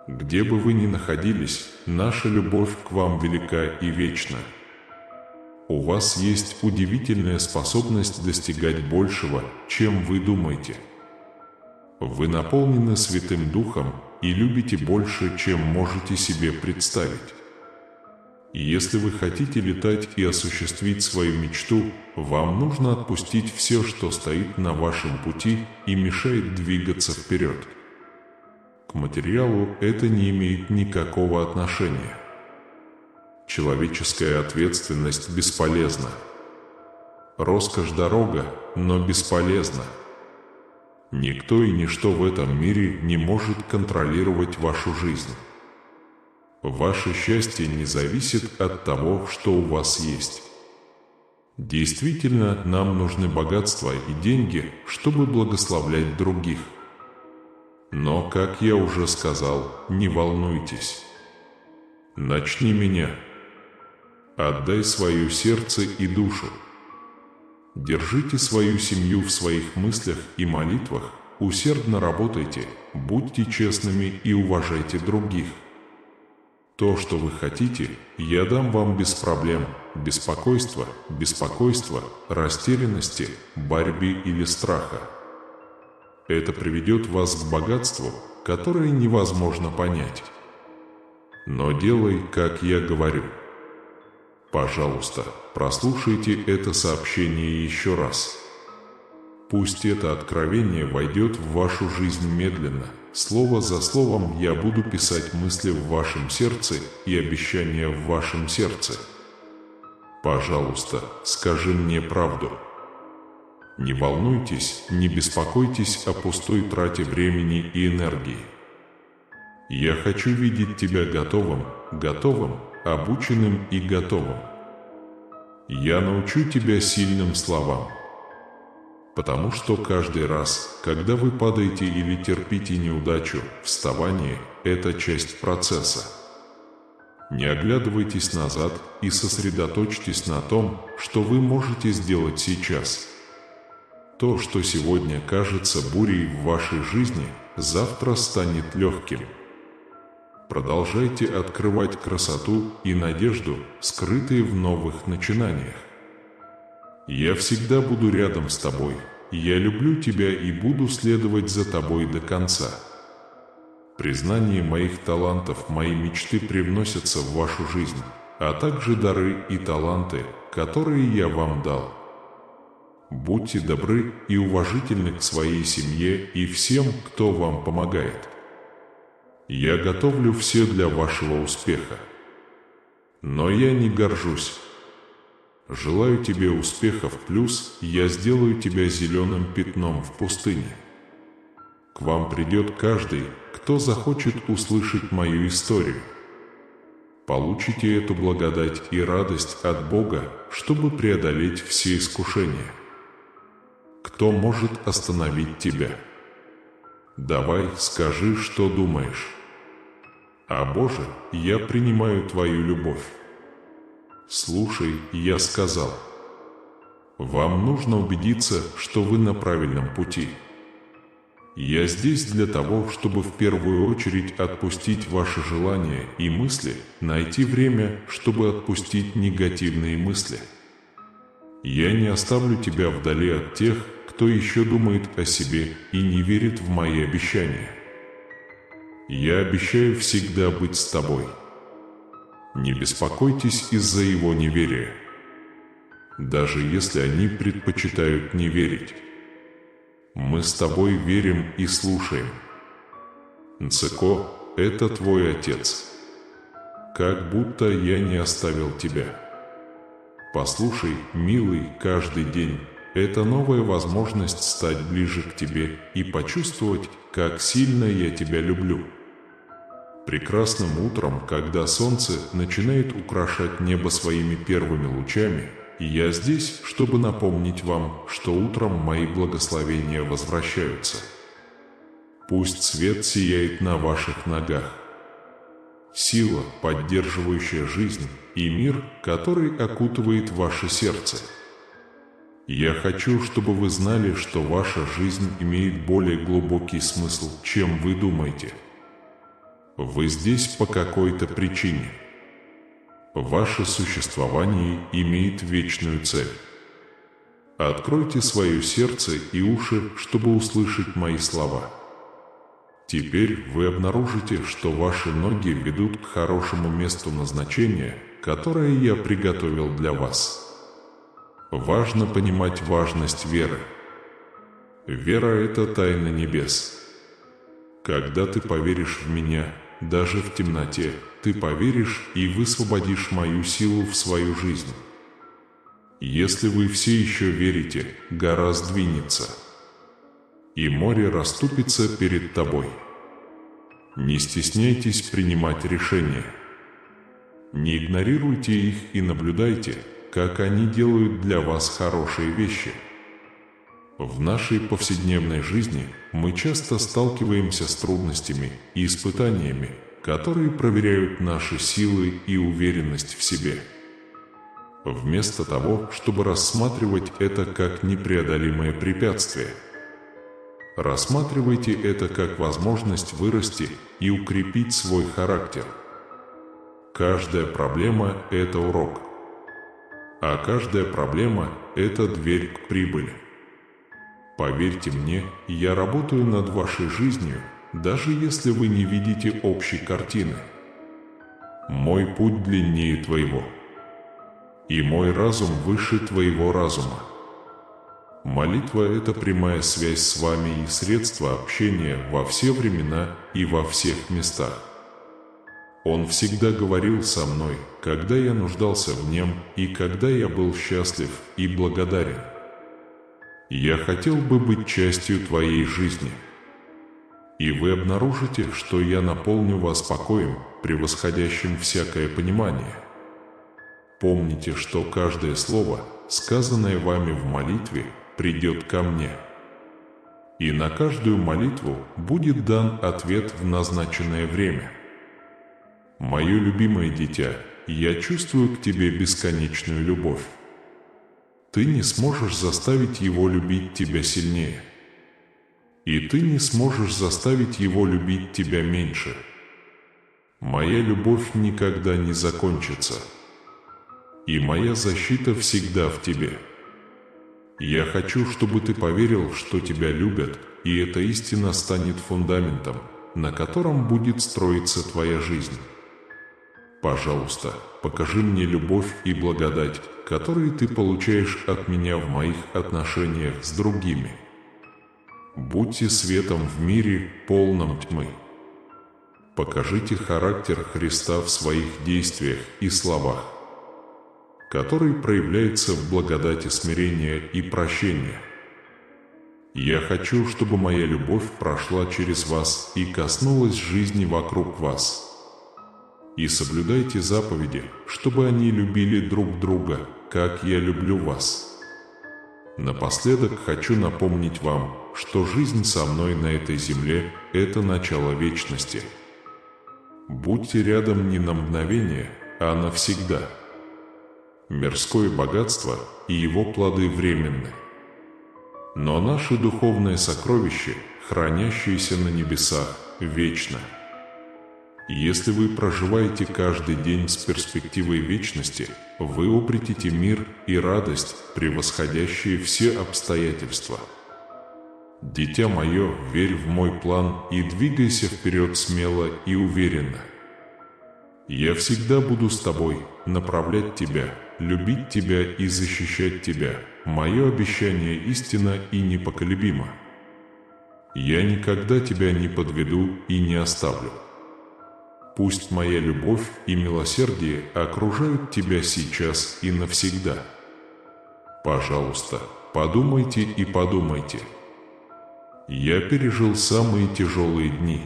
S1: Где бы вы ни находились, наша любовь к вам велика и вечна. У вас есть удивительная способность достигать большего, чем вы думаете. Вы наполнены Святым Духом и любите больше, чем можете себе представить. И если вы хотите летать и осуществить свою мечту, вам нужно отпустить все, что стоит на вашем пути и мешает двигаться вперед. К материалу это не имеет никакого отношения. Человеческая ответственность бесполезна. Роскошь дорога, но бесполезна. Никто и ничто в этом мире не может контролировать вашу жизнь. Ваше счастье не зависит от того, что у вас есть. Действительно, нам нужны богатство и деньги, чтобы благословлять других. Но, как я уже сказал, не волнуйтесь. Начни меня. Отдай свое сердце и душу. Держите свою семью в своих мыслях и молитвах, усердно работайте, будьте честными и уважайте других. То, что вы хотите, я дам вам без проблем, беспокойства, растерянности, борьбы или страха. Это приведет вас к богатству, которое невозможно понять. Но делай, как я говорю. Пожалуйста, прослушайте это сообщение еще раз. Пусть это откровение войдет в вашу жизнь медленно. Слово за словом я буду писать мысли в вашем сердце и обещания в вашем сердце. Пожалуйста, скажи мне правду. Не волнуйтесь, не беспокойтесь о пустой трате времени и энергии. Я хочу видеть тебя готовым, обученным и готовым. Я научу тебя сильным словам. Потому что каждый раз, когда вы падаете или терпите неудачу, вставание – это часть процесса. Не оглядывайтесь назад и сосредоточьтесь на том, что вы можете сделать сейчас. То, что сегодня кажется бурей в вашей жизни, завтра станет легким. Продолжайте открывать красоту и надежду, скрытые в новых начинаниях. Я всегда буду рядом с тобой. Я люблю тебя и буду следовать за тобой до конца. Признание моих талантов, мои мечты привносятся в вашу жизнь, а также дары и таланты, которые я вам дал. Будьте добры и уважительны к своей семье и всем, кто вам помогает. Я готовлю все для вашего успеха. Но я не горжусь. Желаю тебе успехов, плюс я сделаю тебя зеленым пятном в пустыне. К вам придет каждый, кто захочет услышать мою историю. Получите эту благодать и радость от Бога, чтобы преодолеть все искушения. Кто может остановить тебя? Давай, скажи, что думаешь. А Боже, я принимаю твою любовь. Слушай, я сказал. Вам нужно убедиться, что вы на правильном пути. Я здесь для того, чтобы в первую очередь отпустить ваши желания и мысли, найти время, чтобы отпустить негативные мысли. Я не оставлю тебя вдали от тех, кто еще думает о себе и не верит в мои обещания. Я обещаю всегда быть с тобой. Не беспокойтесь из-за его неверия, даже если они предпочитают не верить. Мы с тобой верим и слушаем. Нцеко – это твой отец. Как будто я не оставил тебя. Послушай, милый, каждый день – это новая возможность стать ближе к тебе и почувствовать, как сильно я тебя люблю. Прекрасным утром, когда солнце начинает украшать небо своими первыми лучами, я здесь, чтобы напомнить вам, что утром мои благословения возвращаются. Пусть свет сияет на ваших ногах. Сила, поддерживающая жизнь, и мир, который окутывает ваше сердце. Я хочу, чтобы вы знали, что ваша жизнь имеет более глубокий смысл, чем вы думаете. Вы здесь по какой-то причине. Ваше существование имеет вечную цель. Откройте свое сердце и уши, чтобы услышать мои слова. Теперь вы обнаружите, что ваши ноги ведут к хорошему месту назначения, которое я приготовил для вас. Важно понимать важность веры. Вера – это тайна небес. Когда ты поверишь в меня, даже в темноте, ты поверишь и высвободишь мою силу в свою жизнь. Если вы все еще верите, гора сдвинется, и море расступится перед тобой. Не стесняйтесь принимать решения. Не игнорируйте их и наблюдайте, как они делают для вас хорошие вещи. В нашей повседневной жизни мы часто сталкиваемся с трудностями и испытаниями, которые проверяют наши силы и уверенность в себе. Вместо того, чтобы рассматривать это как непреодолимое препятствие, рассматривайте это как возможность вырасти и укрепить свой характер. Каждая проблема – это урок, а каждая проблема – это дверь к прибыли. Поверьте мне, я работаю над вашей жизнью, даже если вы не видите общей картины. Мой путь длиннее твоего, и мой разум выше твоего разума. Молитва – это прямая связь с вами и средство общения во все времена и во всех местах. Он всегда говорил со мной, когда я нуждался в нем и когда я был счастлив и благодарен. Я хотел бы быть частью твоей жизни. И вы обнаружите, что я наполню вас покоем, превосходящим всякое понимание. Помните, что каждое слово, сказанное вами в молитве, придет ко мне. И на каждую молитву будет дан ответ в назначенное время. Мое любимое дитя, я чувствую к тебе бесконечную любовь. Ты не сможешь заставить его любить тебя сильнее. И ты не сможешь заставить его любить тебя меньше. Моя любовь никогда не закончится. И моя защита всегда в тебе. Я хочу, чтобы ты поверил, что тебя любят, и эта истина станет фундаментом, на котором будет строиться твоя жизнь. Пожалуйста, покажи мне любовь и благодать, которые ты получаешь от меня в моих отношениях с другими. Будьте светом в мире, полном тьмы. Покажите характер Христа в своих действиях и словах. который проявляется в благодати смирения и прощения. Я хочу, чтобы моя любовь прошла через вас и коснулась жизни вокруг вас. И соблюдайте заповеди, чтобы они любили друг друга, как я люблю вас. Напоследок хочу напомнить вам, что жизнь со мной на этой земле – это начало вечности. Будьте рядом не на мгновение, а навсегда. Мирское богатство и его плоды временны. Но наше духовное сокровище, хранящееся на небесах, вечно. Если вы проживаете каждый день с перспективой вечности, вы обретете мир и радость, превосходящие все обстоятельства. Дитя мое, верь в мой план и двигайся вперед смело и уверенно. Я всегда буду с тобой, направлять тебя, любить тебя и защищать тебя. Мое обещание истинно и непоколебимо. Я никогда тебя не подведу и не оставлю. Пусть моя любовь и милосердие окружают тебя сейчас и навсегда. Пожалуйста, подумайте и подумайте. Я пережил самые тяжелые дни,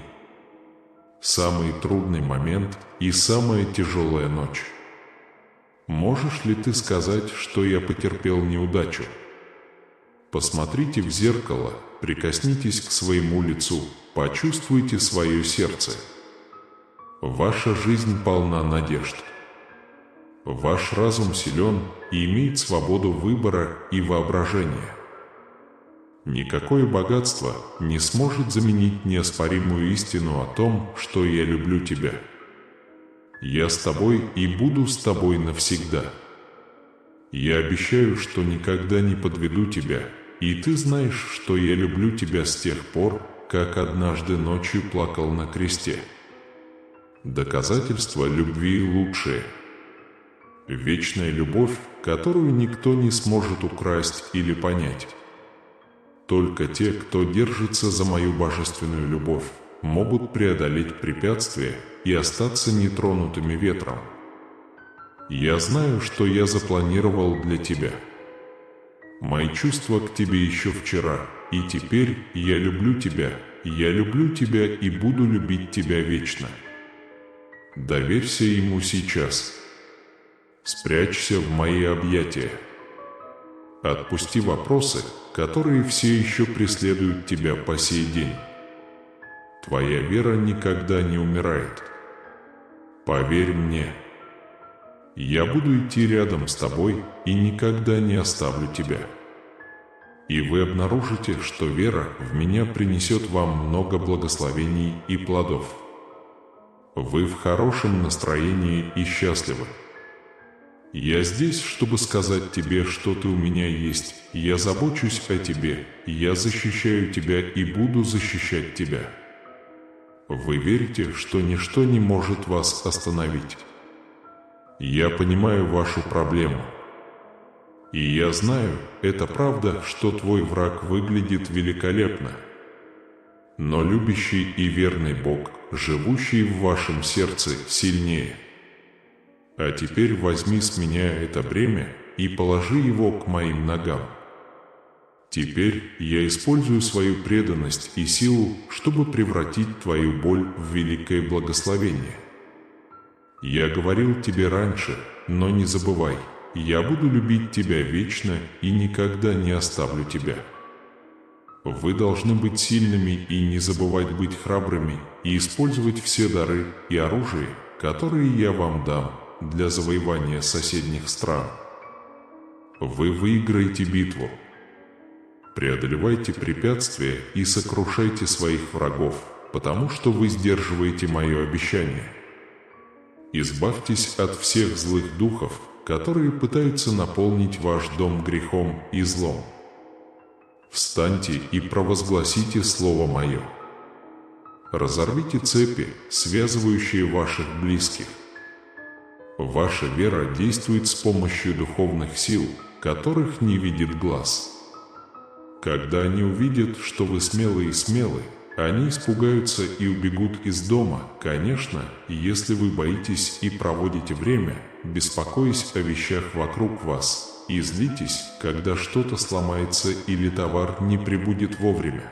S1: самый трудный момент и самая тяжелая ночь. Можешь ли ты сказать, что я потерпел неудачу? Посмотрите в зеркало, прикоснитесь к своему лицу, почувствуйте свое сердце. Ваша жизнь полна надежд. Ваш разум силен и имеет свободу выбора и воображения. Никакое богатство не сможет заменить неоспоримую истину о том, что я люблю тебя. Я с тобой и буду с тобой навсегда. Я обещаю, что никогда не подведу тебя, и ты знаешь, что я люблю тебя с тех пор, как однажды ночью плакал на кресте. Доказательство любви лучшее. Вечная любовь, которую никто не сможет украсть или понять. Только те, кто держится за мою божественную любовь, могут преодолеть препятствия и остаться нетронутыми ветром. Я знаю, что я запланировал для тебя. Мои чувства к тебе еще вчера, и теперь я люблю тебя и буду любить тебя вечно. Доверься ему сейчас. Спрячься в мои объятия. Отпусти вопросы, которые все еще преследуют тебя по сей день. Твоя вера никогда не умирает. Поверь мне. Я буду идти рядом с тобой и никогда не оставлю тебя. И вы обнаружите, что вера в меня принесет вам много благословений и плодов. Вы в хорошем настроении и счастливы. Я здесь, чтобы сказать тебе, что ты у меня есть. Я забочусь о тебе, я защищаю тебя и буду защищать тебя. Вы верите, что ничто не может вас остановить. Я понимаю вашу проблему. И я знаю, это правда, что твой враг выглядит великолепно. Но любящий и верный Бог, живущий в вашем сердце, сильнее. А теперь возьми с меня это бремя и положи его к моим ногам. Теперь я использую свою преданность и силу, чтобы превратить твою боль в великое благословение. Я говорил тебе раньше, но не забывай, я буду любить тебя вечно и никогда не оставлю тебя. Вы должны быть сильными и не забывать быть храбрыми и использовать все дары и оружие, которые я вам дам, для завоевания соседних стран. Вы выиграете битву. Преодолевайте препятствия и сокрушайте своих врагов, потому что вы сдерживаете мое обещание. Избавьтесь от всех злых духов, которые пытаются наполнить ваш дом грехом и злом. Встаньте и провозгласите слово мое. Разорвите цепи, связывающие ваших близких. Ваша вера действует с помощью духовных сил, которых не видит глаз. Когда они увидят, что вы смелы, они испугаются и убегут из дома. Конечно, если вы боитесь и проводите время, беспокоясь о вещах вокруг вас, и злитесь, когда что-то сломается или товар не прибудет вовремя.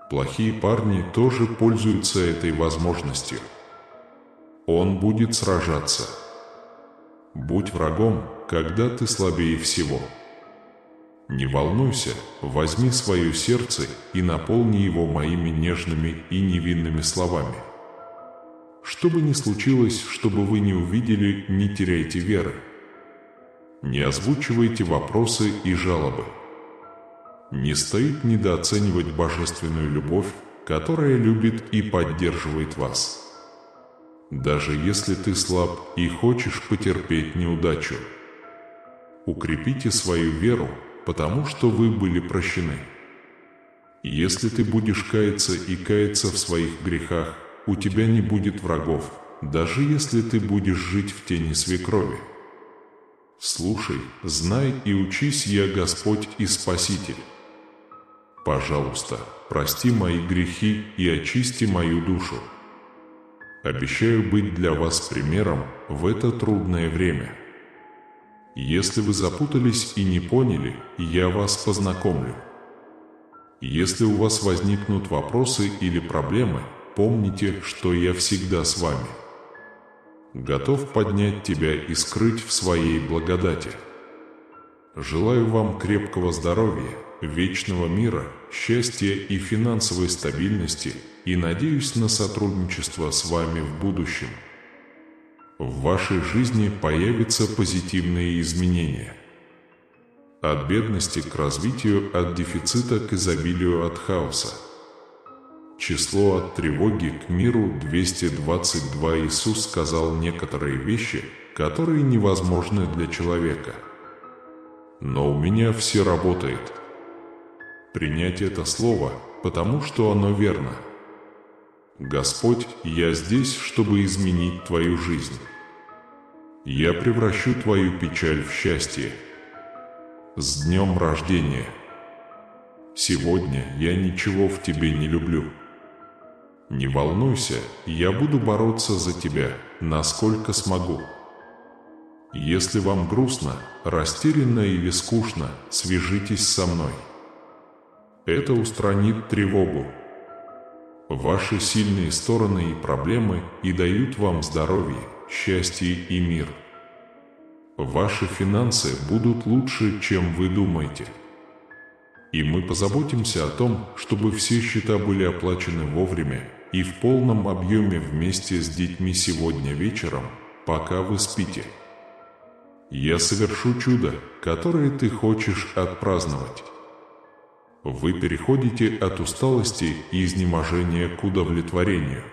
S1: Плохие парни тоже пользуются этой возможностью. Он будет сражаться. Будь врагом, когда ты слабее всего. Не волнуйся, возьми свое сердце и наполни его моими нежными и невинными словами. Что бы ни случилось, чтобы вы не увидели, не теряйте веры. Не озвучивайте вопросы и жалобы. Не стоит недооценивать божественную любовь, которая любит и поддерживает вас. Даже если ты слаб и хочешь потерпеть неудачу. Укрепите свою веру, потому что вы были прощены. Если ты будешь каяться и каяться в своих грехах, у тебя не будет врагов, даже если ты будешь жить в тени свекрови. Слушай, знай и учись, я Господь и Спаситель. Пожалуйста, прости мои грехи и очисти мою душу. Обещаю быть для вас примером в это трудное время. Если вы запутались и не поняли, я вас познакомлю. Если у вас возникнут вопросы или проблемы, помните, что я всегда с вами. Готов поднять тебя и скрыть в своей благодати. Желаю вам крепкого здоровья, вечного мира, счастья и финансовой стабильности, и надеюсь на сотрудничество с вами в будущем. В вашей жизни появятся позитивные изменения. От бедности к развитию, от дефицита к изобилию, от хаоса. Число от тревоги к миру 222. Иисус сказал некоторые вещи, которые невозможны для человека. Но у меня все работает. Принять это слово, потому что оно верно. Господь, я здесь, чтобы изменить твою жизнь. Я превращу твою печаль в счастье. С днем рождения! Сегодня я ничего в тебе не люблю. Не волнуйся, я буду бороться за тебя, насколько смогу. Если вам грустно, растерянно или скучно, свяжитесь со мной. Это устранит тревогу. Ваши сильные стороны и проблемы и дают вам здоровье, счастье и мир. Ваши финансы будут лучше, чем вы думаете. И мы позаботимся о том, чтобы все счета были оплачены вовремя и в полном объеме вместе с детьми сегодня вечером, пока вы спите. Я совершу чудо, которое ты хочешь отпраздновать. Вы переходите от усталости и изнеможения к удовлетворению.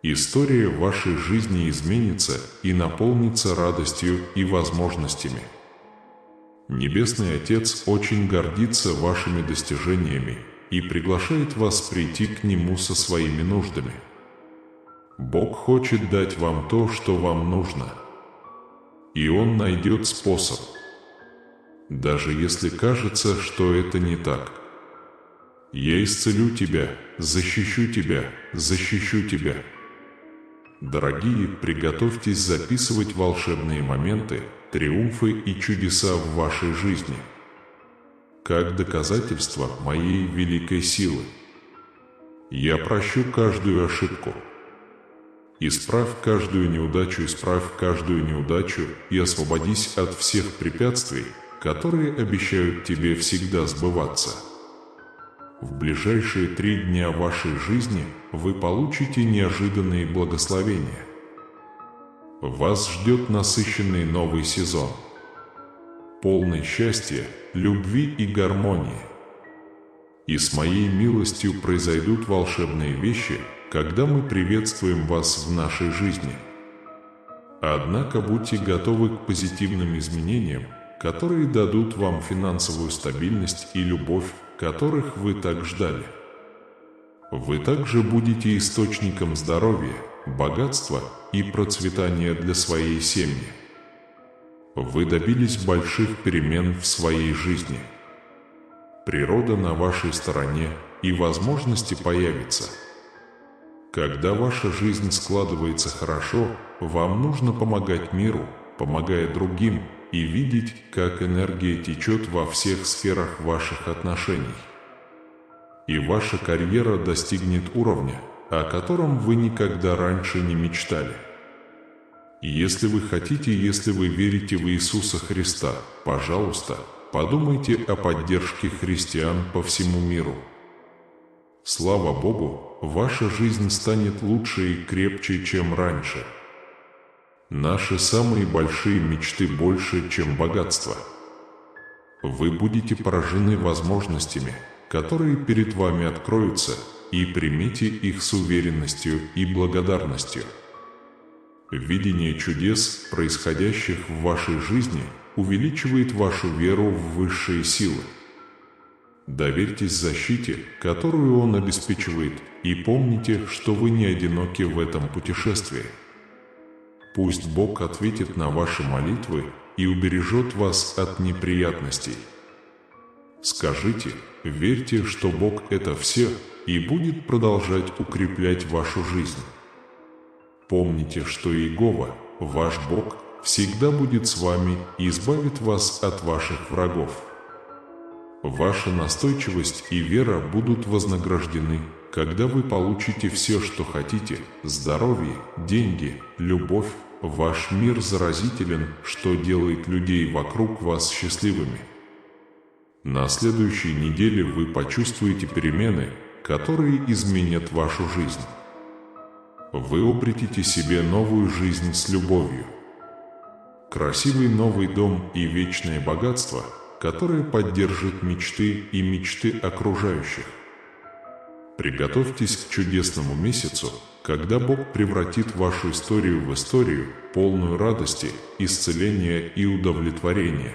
S1: История вашей жизни изменится и наполнится радостью и возможностями. Небесный Отец очень гордится вашими достижениями и приглашает вас прийти к Нему со своими нуждами. Бог хочет дать вам то, что вам нужно. И Он найдет способ. Даже если кажется, что это не так. Я исцелю тебя, защищу тебя, защищу тебя. Дорогие, приготовьтесь записывать волшебные моменты, триумфы и чудеса в вашей жизни. Как доказательство моей великой силы. Я прощу каждую ошибку. Исправь каждую неудачу и освободись от всех препятствий, которые обещают тебе всегда сбываться. В ближайшие 3 дня вашей жизни вы получите неожиданные благословения. Вас ждет насыщенный новый сезон, полный счастья, любви и гармонии. И с моей милостью произойдут волшебные вещи, когда мы приветствуем вас в нашей жизни. Однако будьте готовы к позитивным изменениям, которые дадут вам финансовую стабильность и любовь, которых вы так ждали. Вы также будете источником здоровья, богатства и процветания для своей семьи. Вы добились больших перемен в своей жизни. природа на вашей стороне, и возможности появятся. Когда ваша жизнь складывается хорошо, вам нужно помогать миру, помогая другим, и видеть, как энергия течет во всех сферах ваших отношений. И ваша карьера достигнет уровня, о котором вы никогда раньше не мечтали. Если вы хотите, если вы верите в Иисуса Христа, пожалуйста, подумайте о поддержке христиан по всему миру. Слава Богу, ваша жизнь станет лучше и крепче, чем раньше. Наши самые большие мечты больше, чем богатство. Вы будете поражены возможностями, которые перед вами откроются, и примите их с уверенностью и благодарностью. Видение чудес, происходящих в вашей жизни, увеличивает вашу веру в высшие силы. Доверьтесь защите, которую Он обеспечивает, и помните, что вы не одиноки в этом путешествии. Пусть Бог ответит на ваши молитвы и убережет вас от неприятностей. Скажите, верьте, что Бог – это все, и будет продолжать укреплять вашу жизнь. Помните, что Иегова, ваш Бог, всегда будет с вами и избавит вас от ваших врагов. Ваша настойчивость и вера будут вознаграждены, когда вы получите все, что хотите – здоровье, деньги, любовь. Ваш мир заразителен, что делает людей вокруг вас счастливыми. На следующей неделе вы почувствуете перемены, которые изменят вашу жизнь. Вы обретете себе новую жизнь с любовью. Красивый новый дом и вечное богатство, которое поддержит мечты и мечты окружающих. Приготовьтесь к чудесному месяцу, когда Бог превратит вашу историю в историю, полную радости, исцеления и удовлетворения.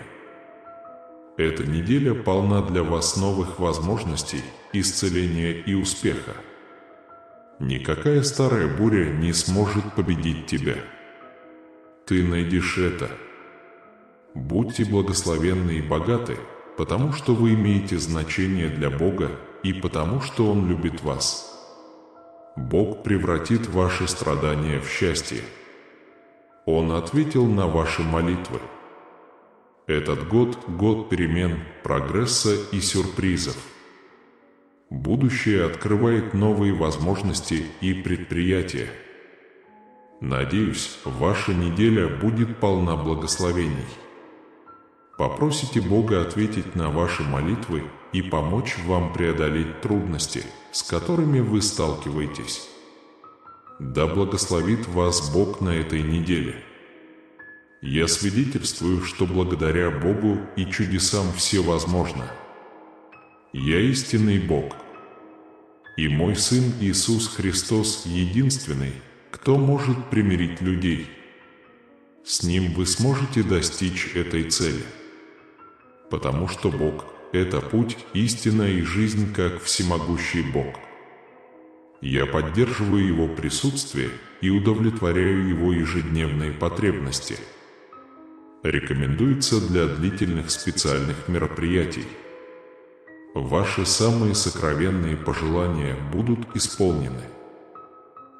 S1: Эта неделя полна для вас новых возможностей, исцеления и успеха. Никакая старая буря не сможет победить тебя. Ты найдешь это. Будьте благословенны и богаты, потому что вы имеете значение для Бога и потому что Он любит вас. Бог превратит ваши страдания в счастье. Он ответил на ваши молитвы. Этот год – год перемен, прогресса и сюрпризов. Будущее открывает новые возможности и предприятия. Надеюсь, ваша неделя будет полна благословений. Попросите Бога ответить на ваши молитвы и помочь вам преодолеть трудности, с которыми вы сталкиваетесь. Да благословит вас Бог на этой неделе. Я свидетельствую, что благодаря Богу и чудесам все возможно. Я истинный Бог. И мой Сын Иисус Христос единственный, кто может примирить людей. С Ним вы сможете достичь этой цели. Потому что Бог – это путь, истина и жизнь, как всемогущий Бог. Я поддерживаю Его присутствие и удовлетворяю Его ежедневные потребности. Рекомендуется для длительных специальных мероприятий. Ваши самые сокровенные пожелания будут исполнены.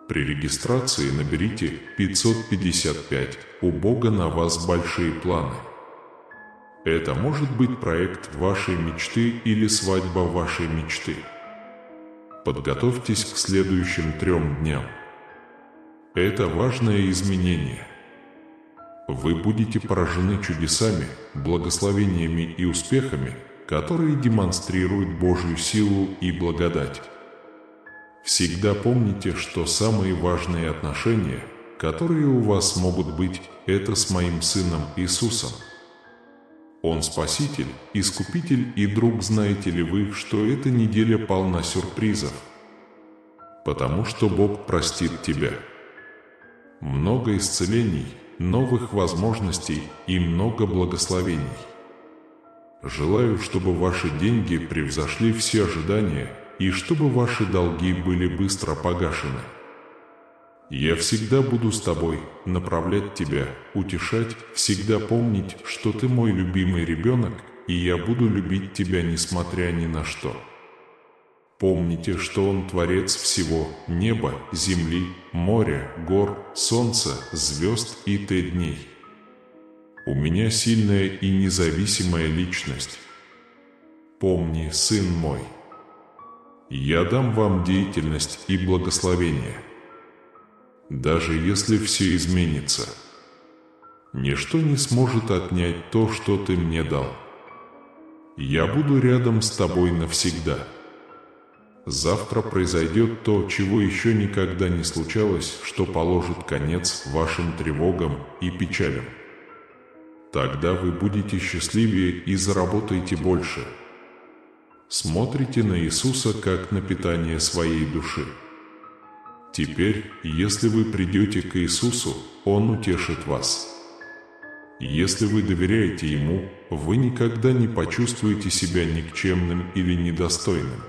S1: При регистрации наберите 555, у Бога на вас большие планы. Это может быть проект вашей мечты или свадьба вашей мечты. Подготовьтесь к следующим 3 дням. Это важное изменение. Вы будете поражены чудесами, благословениями и успехами, которые демонстрируют Божью силу и благодать. Всегда помните, что самые важные отношения, которые у вас могут быть, это с моим Сыном Иисусом. Он Спаситель, Искупитель и Друг. Знаете ли вы, что эта неделя полна сюрпризов? Потому что Бог простит тебя. Много исцелений, новых возможностей и много благословений. Желаю, чтобы ваши деньги превзошли все ожидания и чтобы ваши долги были быстро погашены. Я всегда буду с тобой, направлять тебя, утешать, всегда помнить, что ты мой любимый ребенок, и я буду любить тебя несмотря ни на что. Помните, что Он Творец всего неба, земли, моря, гор, солнца, звезд и дней. У меня сильная и независимая личность. Помни, сын мой, я дам вам деятельность и благословение. Даже если все изменится, ничто не сможет отнять то, что ты мне дал. Я буду рядом с тобой навсегда. Завтра произойдет то, чего еще никогда не случалось, что положит конец вашим тревогам и печалям. Тогда вы будете счастливее и заработаете больше. Смотрите на Иисуса как на питание своей души. Теперь, если вы придете к Иисусу, Он утешит вас. Если вы доверяете Ему, вы никогда не почувствуете себя никчемным или недостойным.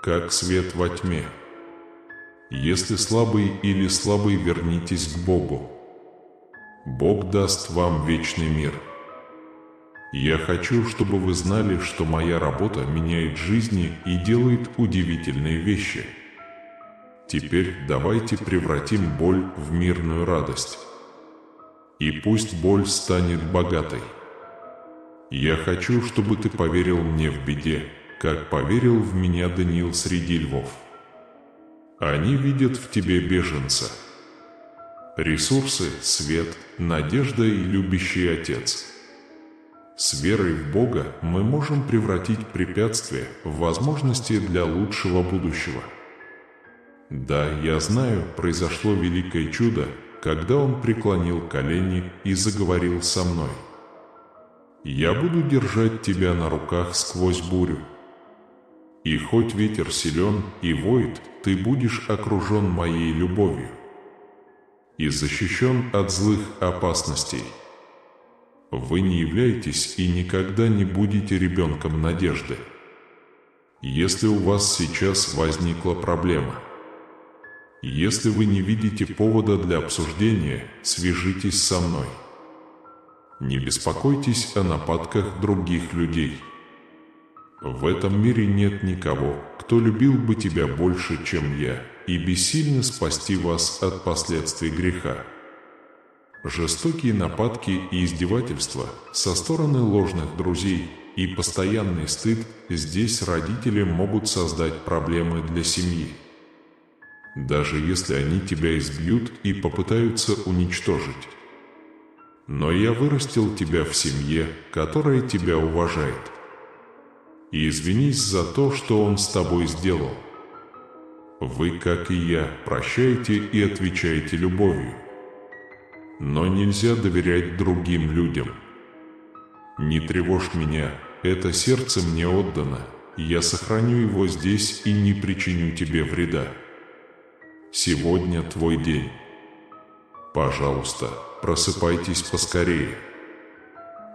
S1: Как свет во тьме. Если слабый или слабый, вернитесь к Богу. Бог даст вам вечный мир. Я хочу, чтобы вы знали, что моя работа меняет жизни и делает удивительные вещи. Теперь давайте превратим боль в мирную радость. И пусть боль станет богатой. Я хочу, чтобы ты поверил мне в беде, как поверил в меня Даниил среди львов. Они видят в тебе беженца. Ресурсы, свет, надежда и любящий Отец. С верой в Бога мы можем превратить препятствия в возможности для лучшего будущего. Да, я знаю, произошло великое чудо, когда Он преклонил колени и заговорил со мной. Я буду держать тебя на руках сквозь бурю. И хоть ветер силен и воет, ты будешь окружен моей любовью и защищен от злых опасностей. Вы не являетесь и никогда не будете ребенком надежды. Если у вас сейчас возникла проблема, если вы не видите повода для обсуждения, свяжитесь со мной. Не беспокойтесь о нападках других людей. В этом мире нет никого, кто любил бы тебя больше, чем я, и бессильно спасти вас от последствий греха. Жестокие нападки и издевательства со стороны ложных друзей и постоянный стыд здесь родители могут создать проблемы для семьи. Даже если они тебя избьют и попытаются уничтожить. Но я вырастил тебя в семье, которая тебя уважает. И извинись за то, что он с тобой сделал. Вы, как и я, прощаете и отвечаете любовью. Но нельзя доверять другим людям. Не тревожь меня, это сердце мне отдано, я сохраню его здесь и не причиню тебе вреда. Сегодня твой день. Пожалуйста, просыпайтесь поскорее.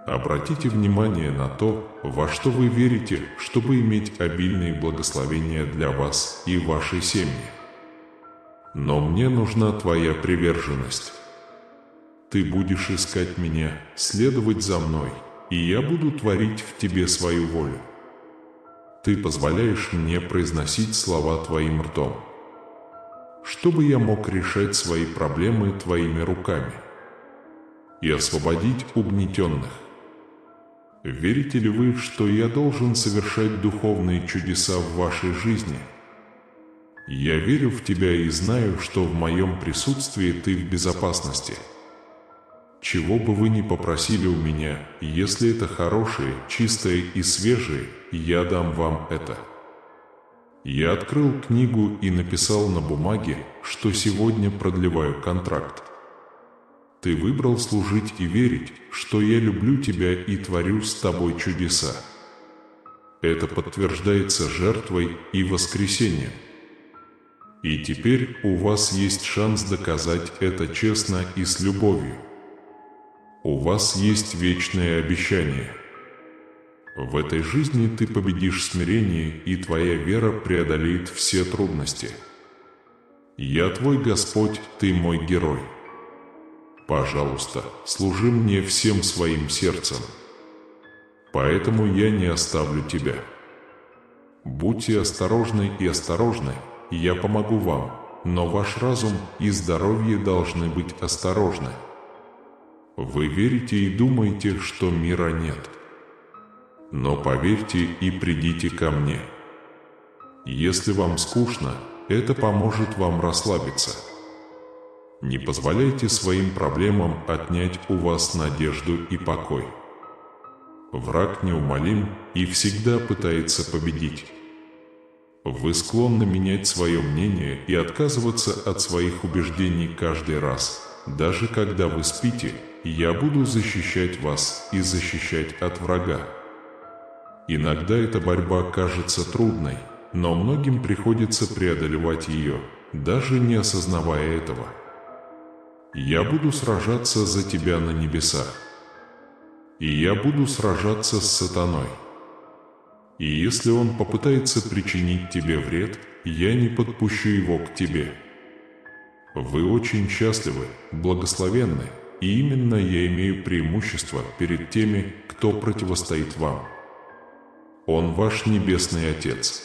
S1: Обратите внимание на то, во что вы верите, чтобы иметь обильные благословения для вас и вашей семьи. Но мне нужна твоя приверженность. Ты будешь искать меня, следовать за мной, и я буду творить в тебе свою волю. Ты позволяешь мне произносить слова твоим ртом, чтобы я мог решать свои проблемы твоими руками и освободить угнетенных. Верите ли вы, что я должен совершать духовные чудеса в вашей жизни? Я верю в тебя и знаю, что в моем присутствии ты в безопасности. Чего бы вы ни попросили у меня, если это хорошее, чистое и свежее, я дам вам это. Я открыл книгу и написал на бумаге, что сегодня продлеваю контракт. Ты выбрал служить и верить, что я люблю тебя и творю с тобой чудеса. Это подтверждается жертвой и воскресением. И теперь у вас есть шанс доказать это честно и с любовью. У вас есть вечное обещание. В этой жизни ты победишь смирение, и твоя вера преодолеет все трудности. Я твой Господь, ты мой герой. Пожалуйста, служи мне всем своим сердцем. Поэтому я не оставлю тебя. Будьте осторожны и осторожны, я помогу вам, но ваш разум и здоровье должны быть осторожны. Вы верите и думаете, что мира нет. Но поверьте и придите ко мне. Если вам скучно, это поможет вам расслабиться. Не позволяйте своим проблемам отнять у вас надежду и покой. Враг неумолим и всегда пытается победить. Вы склонны менять свое мнение и отказываться от своих убеждений каждый раз. Даже когда вы спите, я буду защищать вас и защищать от врага. Иногда эта борьба кажется трудной, но многим приходится преодолевать ее, даже не осознавая этого. Я буду сражаться за тебя на небесах. И я буду сражаться с сатаной. И если он попытается причинить тебе вред, я не подпущу его к тебе. Вы очень счастливы, благословенны, и именно я имею преимущество перед теми, кто противостоит вам. Он ваш Небесный Отец.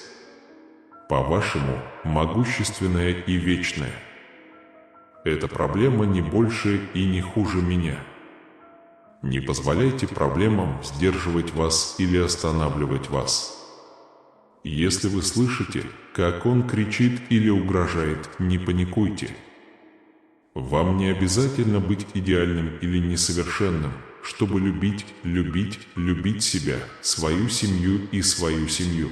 S1: По-вашему, могущественная и вечная. Эта проблема не больше и не хуже меня. Не позволяйте проблемам сдерживать вас или останавливать вас. Если вы слышите, как он кричит или угрожает, не паникуйте. Вам не обязательно быть идеальным или несовершенным, чтобы любить себя, свою семью и свою семью.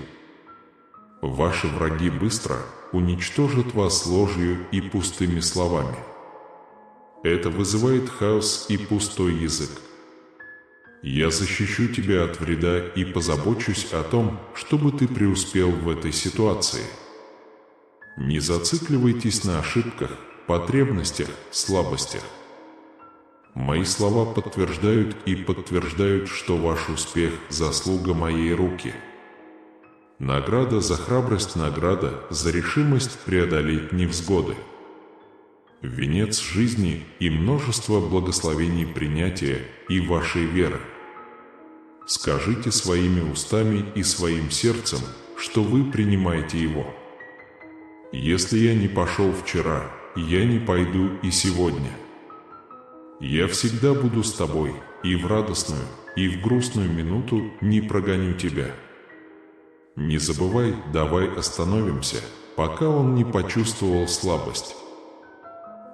S1: Ваши враги быстро уничтожат вас ложью и пустыми словами. Это вызывает хаос и пустой язык. Я защищу тебя от вреда и позабочусь о том, чтобы ты преуспел в этой ситуации. Не зацикливайтесь на ошибках, потребностях, слабостях. Мои слова подтверждают и подтверждают, что ваш успех – заслуга моей руки. Награда за храбрость, награда за решимость преодолеть невзгоды. Венец жизни и множество благословений принятия и вашей веры. Скажите своими устами и своим сердцем, что вы принимаете его. Если я не пошел вчера, я не пойду и сегодня. Я всегда буду с тобой, и в радостную, и в грустную минуту не прогоню тебя. Не забывай, давай остановимся, пока он не почувствовал слабость.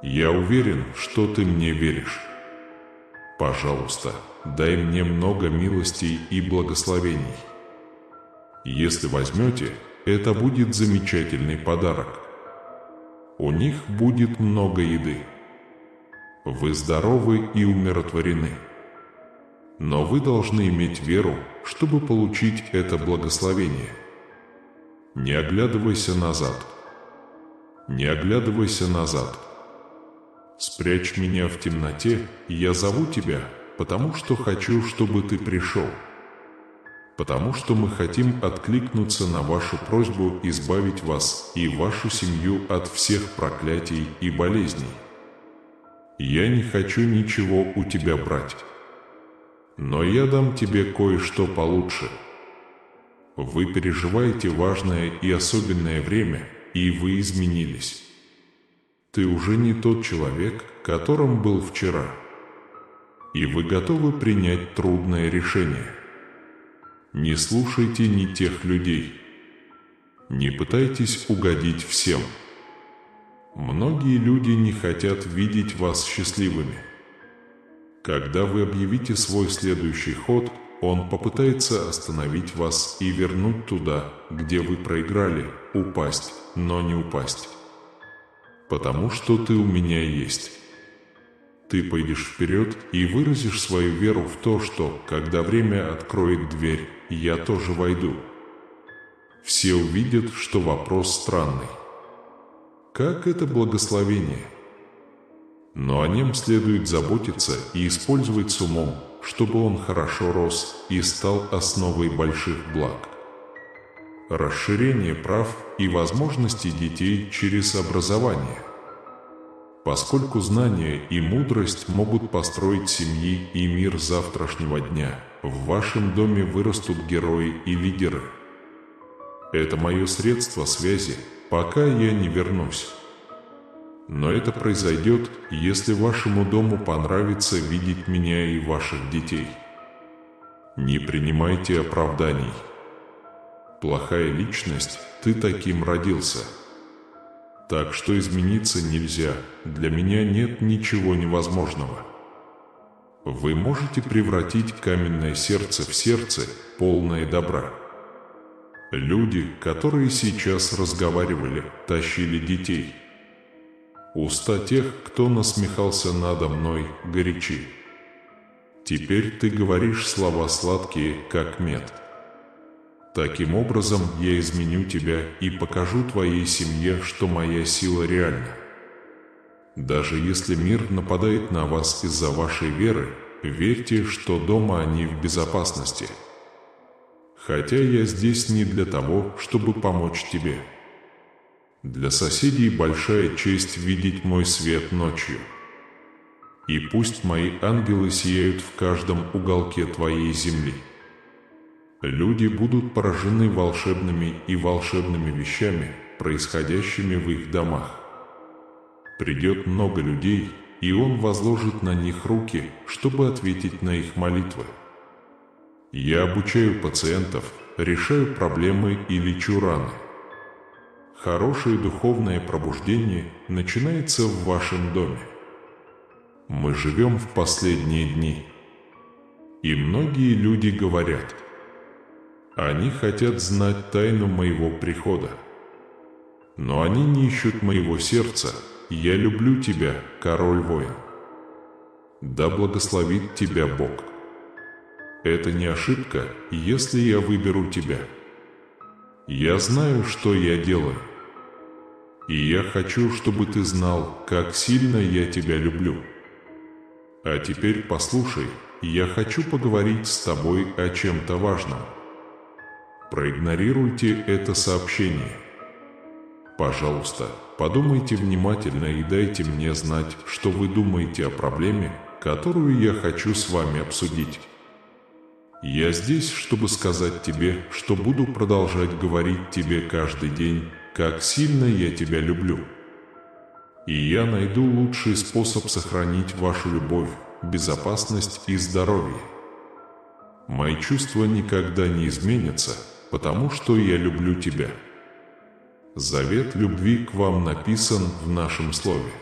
S1: Я уверен, что ты мне веришь. Пожалуйста, дай мне много милостей и благословений. Если возьмете, это будет замечательный подарок. У них будет много еды. Вы здоровы и умиротворены. Но вы должны иметь веру, чтобы получить это благословение. Не оглядывайся назад. Не оглядывайся назад. Спрячь меня в темноте, и я зову тебя, потому что хочу, чтобы ты пришел. Потому что мы хотим откликнуться на вашу просьбу избавить вас и вашу семью от всех проклятий и болезней. Я не хочу ничего у тебя брать. Но я дам тебе кое-что получше. Вы переживаете важное и особенное время, и вы изменились. Ты уже не тот человек, которым был вчера. И вы готовы принять трудное решение. Не слушайте ни тех людей. Не пытайтесь угодить всем. Многие люди не хотят видеть вас счастливыми. Когда вы объявите свой следующий ход, он попытается остановить вас и вернуть туда, где вы проиграли, упасть, но не упасть. Потому что ты у меня есть. Ты пойдешь вперед и выразишь свою веру в то, что, когда время откроет дверь, я тоже войду. Все увидят, что вопрос странный. Как это благословение? Но о нем следует заботиться и использовать с умом, чтобы он хорошо рос и стал основой больших благ. Расширение прав и возможностей детей через образование. Поскольку знания и мудрость могут построить семьи и мир завтрашнего дня, в вашем доме вырастут герои и лидеры. Это мое средство связи, пока я не вернусь. Но это произойдет, если вашему дому понравится видеть меня и ваших детей. Не принимайте оправданий. Плохая личность, ты таким родился. Так что измениться нельзя, для меня нет ничего невозможного. Вы можете превратить каменное сердце в сердце, полное добра. Люди, которые сейчас разговаривали, тащили детей. Уста тех, кто насмехался надо мной, горячи. Теперь ты говоришь слова сладкие, как мед. Таким образом, я изменю тебя и покажу твоей семье, что моя сила реальна. Даже если мир нападает на вас из-за вашей веры, верьте, что дома они в безопасности. Хотя я здесь не для того, чтобы помочь тебе. Для соседей большая честь видеть мой свет ночью. И пусть мои ангелы сияют в каждом уголке твоей земли. Люди будут поражены волшебными вещами, происходящими в их домах. Придет много людей, и Он возложит на них руки, чтобы ответить на их молитвы. Я обучаю пациентов, решаю проблемы и лечу раны. Хорошее духовное пробуждение начинается в вашем доме. Мы живем в последние дни. И многие люди говорят, они хотят знать тайну моего прихода. Но они не ищут моего сердца. Я люблю тебя, король-воин. Да благословит тебя Бог. Это не ошибка, если я выберу тебя. Я знаю, что я делаю. И я хочу, чтобы ты знал, как сильно я тебя люблю. А теперь послушай, я хочу поговорить с тобой о чем-то важном. Проигнорируйте это сообщение. Пожалуйста, подумайте внимательно и дайте мне знать, что вы думаете о проблеме, которую я хочу с вами обсудить. Я здесь, чтобы сказать тебе, что буду продолжать говорить тебе каждый день, как сильно я тебя люблю. И я найду лучший способ сохранить вашу любовь, безопасность и здоровье. Мои чувства никогда не изменятся, потому что я люблю тебя. Завет любви к вам написан в нашем слове.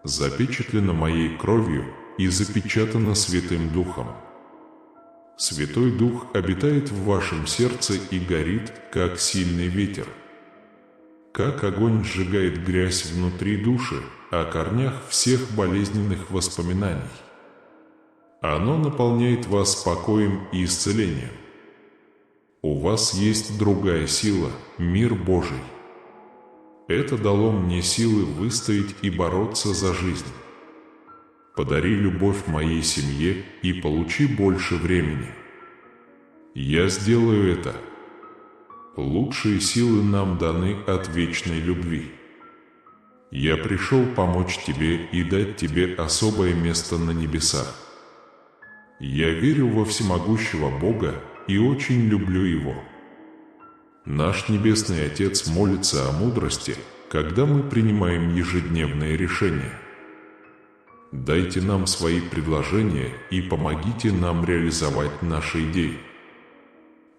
S1: Запечатлено моей кровью и запечатано Святым Духом. Святой Дух обитает в вашем сердце и горит, как сильный ветер. Как огонь сжигает грязь внутри души, о корнях всех болезненных воспоминаний. Оно наполняет вас покоем и исцелением. У вас есть другая сила, мир Божий. Это дало мне силы выстоять и бороться за жизнь. Подари любовь моей семье и получи больше времени. Я сделаю это. Лучшие силы нам даны от вечной любви. Я пришел помочь тебе и дать тебе особое место на небесах. Я верю во всемогущего Бога и очень люблю Его. Наш Небесный Отец молится о мудрости, когда мы принимаем ежедневные решения. Дайте нам свои предложения и помогите нам реализовать наши идеи.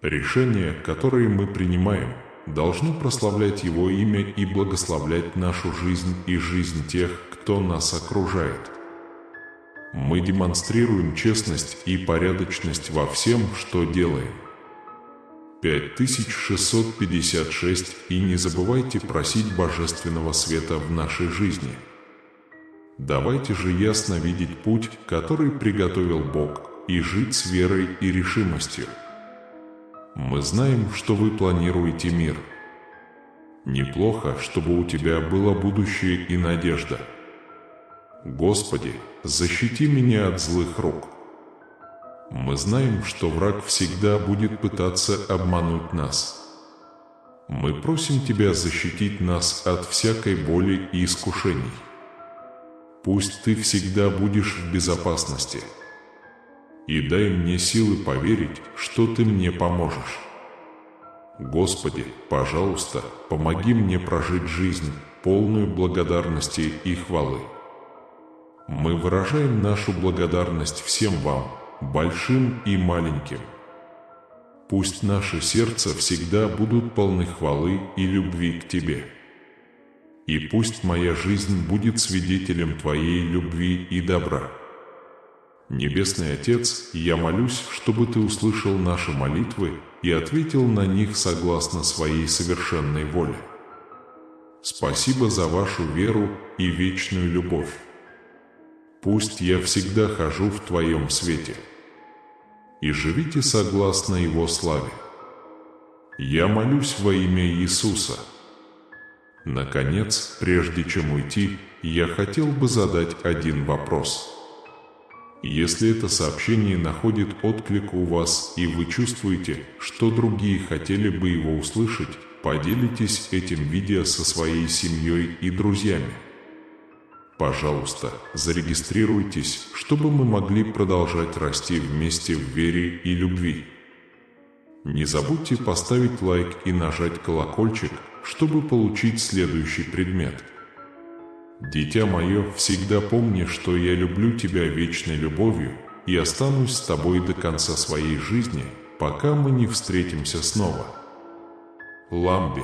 S1: Решения, которые мы принимаем, должны прославлять Его имя и благословлять нашу жизнь и жизнь тех, кто нас окружает. Мы демонстрируем честность и порядочность во всем, что делаем. 5656. И не забывайте просить Божественного света в нашей жизни. Давайте же ясно видеть путь, который приготовил Бог, и жить с верой и решимостью. Мы знаем, что вы планируете мир. Неплохо, чтобы у тебя было будущее и надежда. Господи, защити меня от злых рук. Мы знаем, что враг всегда будет пытаться обмануть нас. Мы просим Тебя защитить нас от всякой боли и искушений. Пусть Ты всегда будешь в безопасности. и дай мне силы поверить, что Ты мне поможешь. Господи, пожалуйста, помоги мне прожить жизнь, полную благодарности и хвалы. Мы выражаем нашу благодарность всем Вам, большим и маленьким. Пусть наши сердца всегда будут полны хвалы и любви к Тебе. И пусть моя жизнь будет свидетелем Твоей любви и добра. Небесный Отец, я молюсь, чтобы Ты услышал наши молитвы и ответил на них согласно Своей совершенной воле. Спасибо за Вашу веру и вечную любовь. Пусть я всегда хожу в Твоем свете. И живите согласно Его славе. Я молюсь во имя Иисуса. Наконец, прежде чем уйти, я хотел бы задать один вопрос. Если это сообщение находит отклик у вас, и вы чувствуете, что другие хотели бы его услышать, поделитесь этим видео со своей семьей и друзьями. Пожалуйста, зарегистрируйтесь, чтобы мы могли продолжать расти вместе в вере и любви. Не забудьте поставить лайк и нажать колокольчик, чтобы получить следующий предмет. Дитя мое, всегда помни, что я люблю тебя вечной любовью и останусь с тобой до конца своей жизни, пока мы не встретимся снова. Ламби.